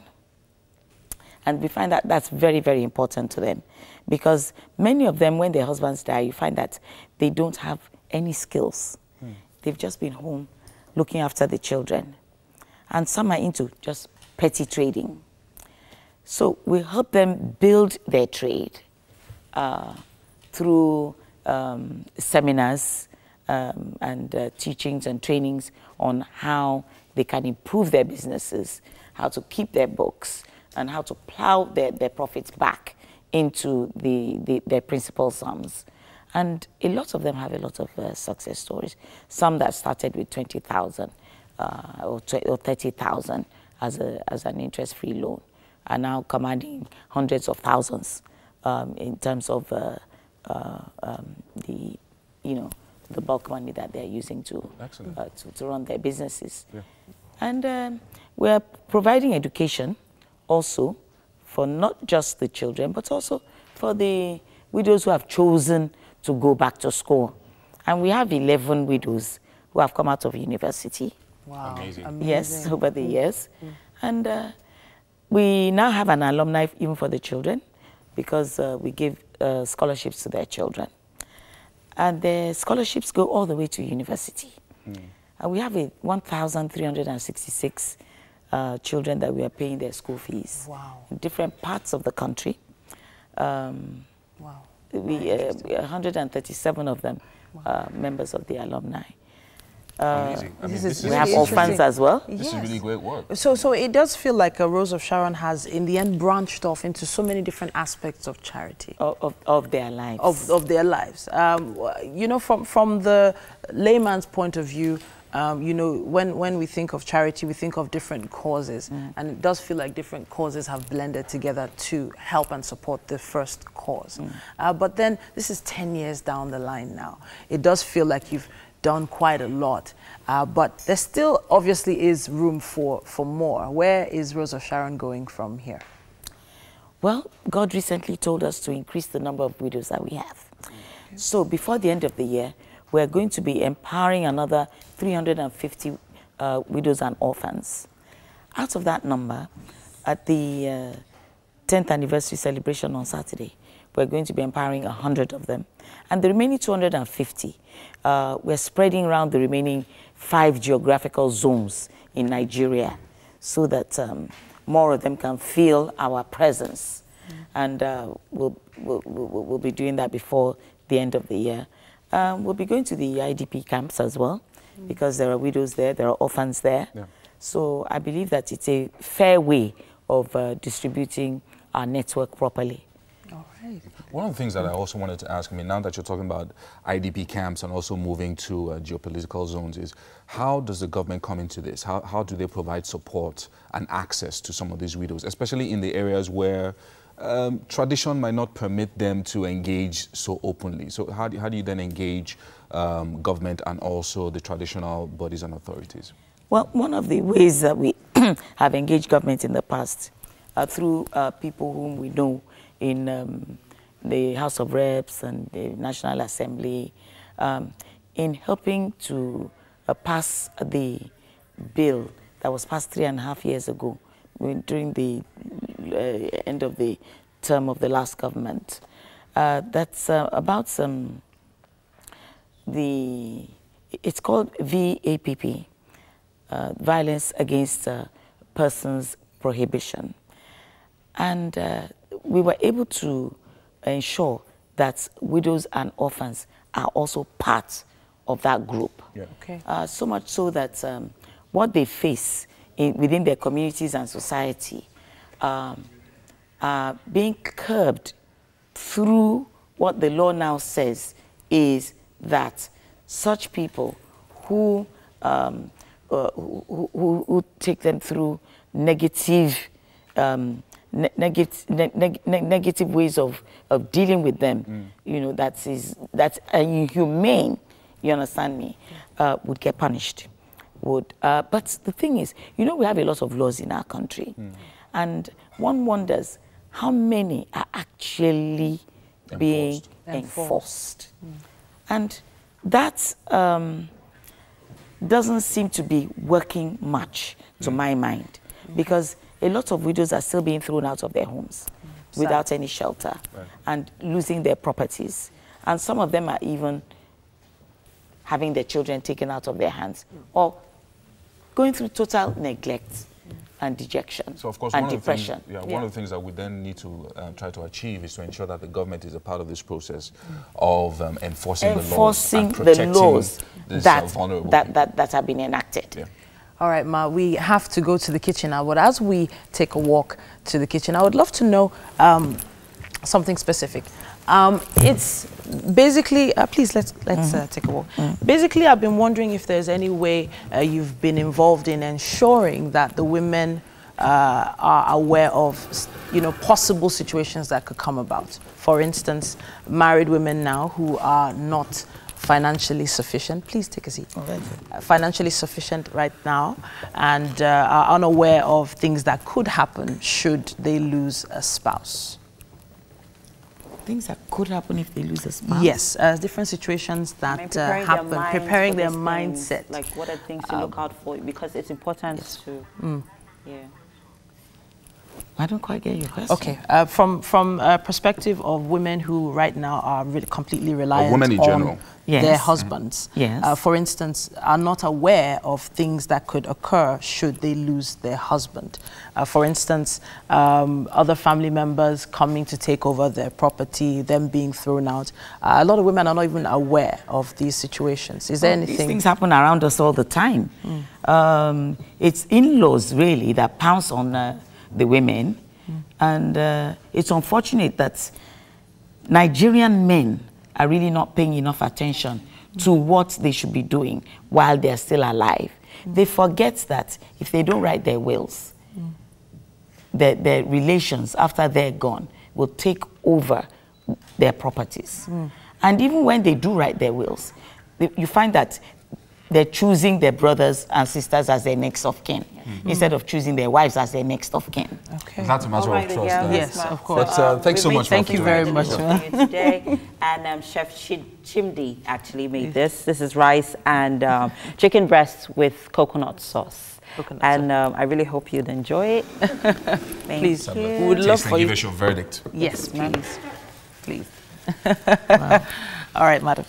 And we find that that's very, very important to them, because many of them, when their husbands die, you find that they don't have any skills. They've just been home looking after the children. And some are into just petty trading. So we help them build their trade through seminars and teachings and trainings on how they can improve their businesses, how to keep their books, and how to plow their profits back into their principal sums. And a lot of them have a lot of success stories. Some that started with 20,000 or 30,000 as an interest-free loan are now commanding hundreds of thousands in terms of the bulk money that they're using to run their businesses. Yeah. And we're providing education also for not just the children, but also for the widows who have chosen to go back to school. And we have 11 widows who have come out of university. Wow. Amazing. Yes, over the years. And we now have an alumni even for the children, because we give scholarships to their children. And the scholarships go all the way to university. And we have 1,366 children that we are paying their school fees. Wow. In different parts of the country. Wow. 137 of them are members of the alumni. Amazing. I mean, we have orphans as well. This is really great work. So it does feel like Rose of Sharon has, in the end, branched off into so many different aspects of charity. Of their lives. Of their lives. You know, from the layman's point of view, you know, when we think of charity, we think of different causes. And it does feel like different causes have blended together to help and support the first cause. But then this is 10 years down the line now. It does feel like you've done quite a lot, but there still obviously is room for more. Where is Rose of Sharon going from here? Well, God recently told us to increase the number of widows that we have. So before the end of the year, we're going to be empowering another 350 widows and orphans. Out of that number, at the 10th anniversary celebration on Saturday, we're going to be empowering 100 of them. And the remaining 250, we're spreading around the remaining 5 geographical zones in Nigeria, so that more of them can feel our presence. And we'll be doing that before the end of the year. We'll be going to the IDP camps as well, because there are widows there, there are orphans there. Yeah. So I believe that it's a fair way of distributing our network properly. All right. One of the things that I also wanted to ask, I mean, now that you're talking about IDP camps and also moving to geopolitical zones, is how does the government come into this? How do they provide support and access to some of these widows, especially in the areas where tradition might not permit them to engage so openly? So how do you then engage government and also the traditional bodies and authorities? Well, one of the ways that we have engaged government in the past are through people whom we know in the House of Reps and the National Assembly, in helping to pass the bill that was passed 3.5 years ago during the end of the term of the last government. That's about it's called VAPP, Violence Against Persons Prohibition. And we were able to ensure that widows and orphans are also part of that group. Yeah. Okay. So much so that what they face within their communities and society are being curbed through what the law now says is that such people who take them through negative negative ways of dealing with them, you know, that's inhumane, you understand me, would get punished. But the thing is, you know, we have a lot of laws in our country, and one wonders how many are actually being enforced. And that doesn't seem to be working much to my mind, because a lot of widows are still being thrown out of their homes without any shelter and losing their properties. And some of them are even having their children taken out of their hands or going through total neglect and dejection and depression. One of the things that we then need to try to achieve is to ensure that the government is a part of this process of enforcing the laws and protecting that have been enacted. Yeah. All right, Ma, we have to go to the kitchen now, but as we take a walk to the kitchen, I would love to know something specific. It's basically, please let's take a walk. Basically, I've been wondering if there's any way you've been involved in ensuring that the women are aware of, you know, possible situations that could come about. For instance, married women now who are not financially sufficient, please take a seat. Financially sufficient right now and are unaware of things that could happen should they lose a spouse. Things that could happen if they lose a spouse? Yes, different situations that happen, preparing their mindset. Like what are things to look out for, because it's important to, I don't quite get your question. Okay, from a perspective of women who right now are really completely reliant women in general. Their husbands, for instance, are not aware of things that could occur should they lose their husband. For instance, other family members coming to take over their property, them being thrown out. A lot of women are not even aware of these situations. Is there anything? These things happen around us all the time. It's in-laws really that pounce on the women, and it's unfortunate that Nigerian men are really not paying enough attention to what they should be doing while they're still alive. They forget that if they don't write their wills, their relations after they're gone will take over their properties. And even when they do write their wills, you find that they're choosing their brothers and sisters as their next of kin, instead of choosing their wives as their next of kin. Okay. That's a matter of trust. Yes, of course. But thanks so much. Thank you very much today. And Chef Chimdi actually made this. This is rice and chicken breast with coconut sauce. And I really hope you'd enjoy it. Please, you. We would love for you. Give us your verdict. Yes, please. Please. Wow. All right, madam.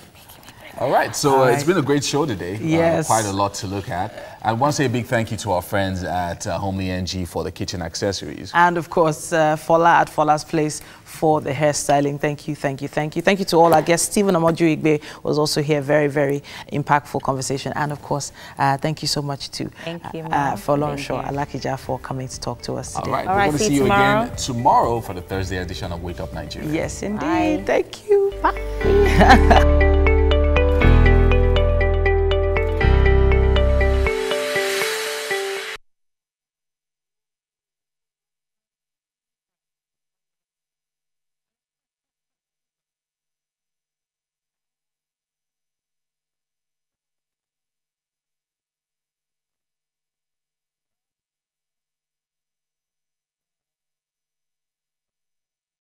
All right, so it's been a great show today. Yes. Quite a lot to look at. I want to say a big thank you to our friends at Homely NG for the kitchen accessories. And of course, Fola at Fola's Place for the hairstyling. Thank you, thank you, thank you. Thank you to all our guests. Stephen Amoju Igbe was also here. Very, very impactful conversation. And of course, thank you so much to Folorunso Alakija for coming to talk to us today. All right, we're going to see you again tomorrow for the Thursday edition of Wake Up Nigeria. Yes, indeed. Bye. Thank you. Bye.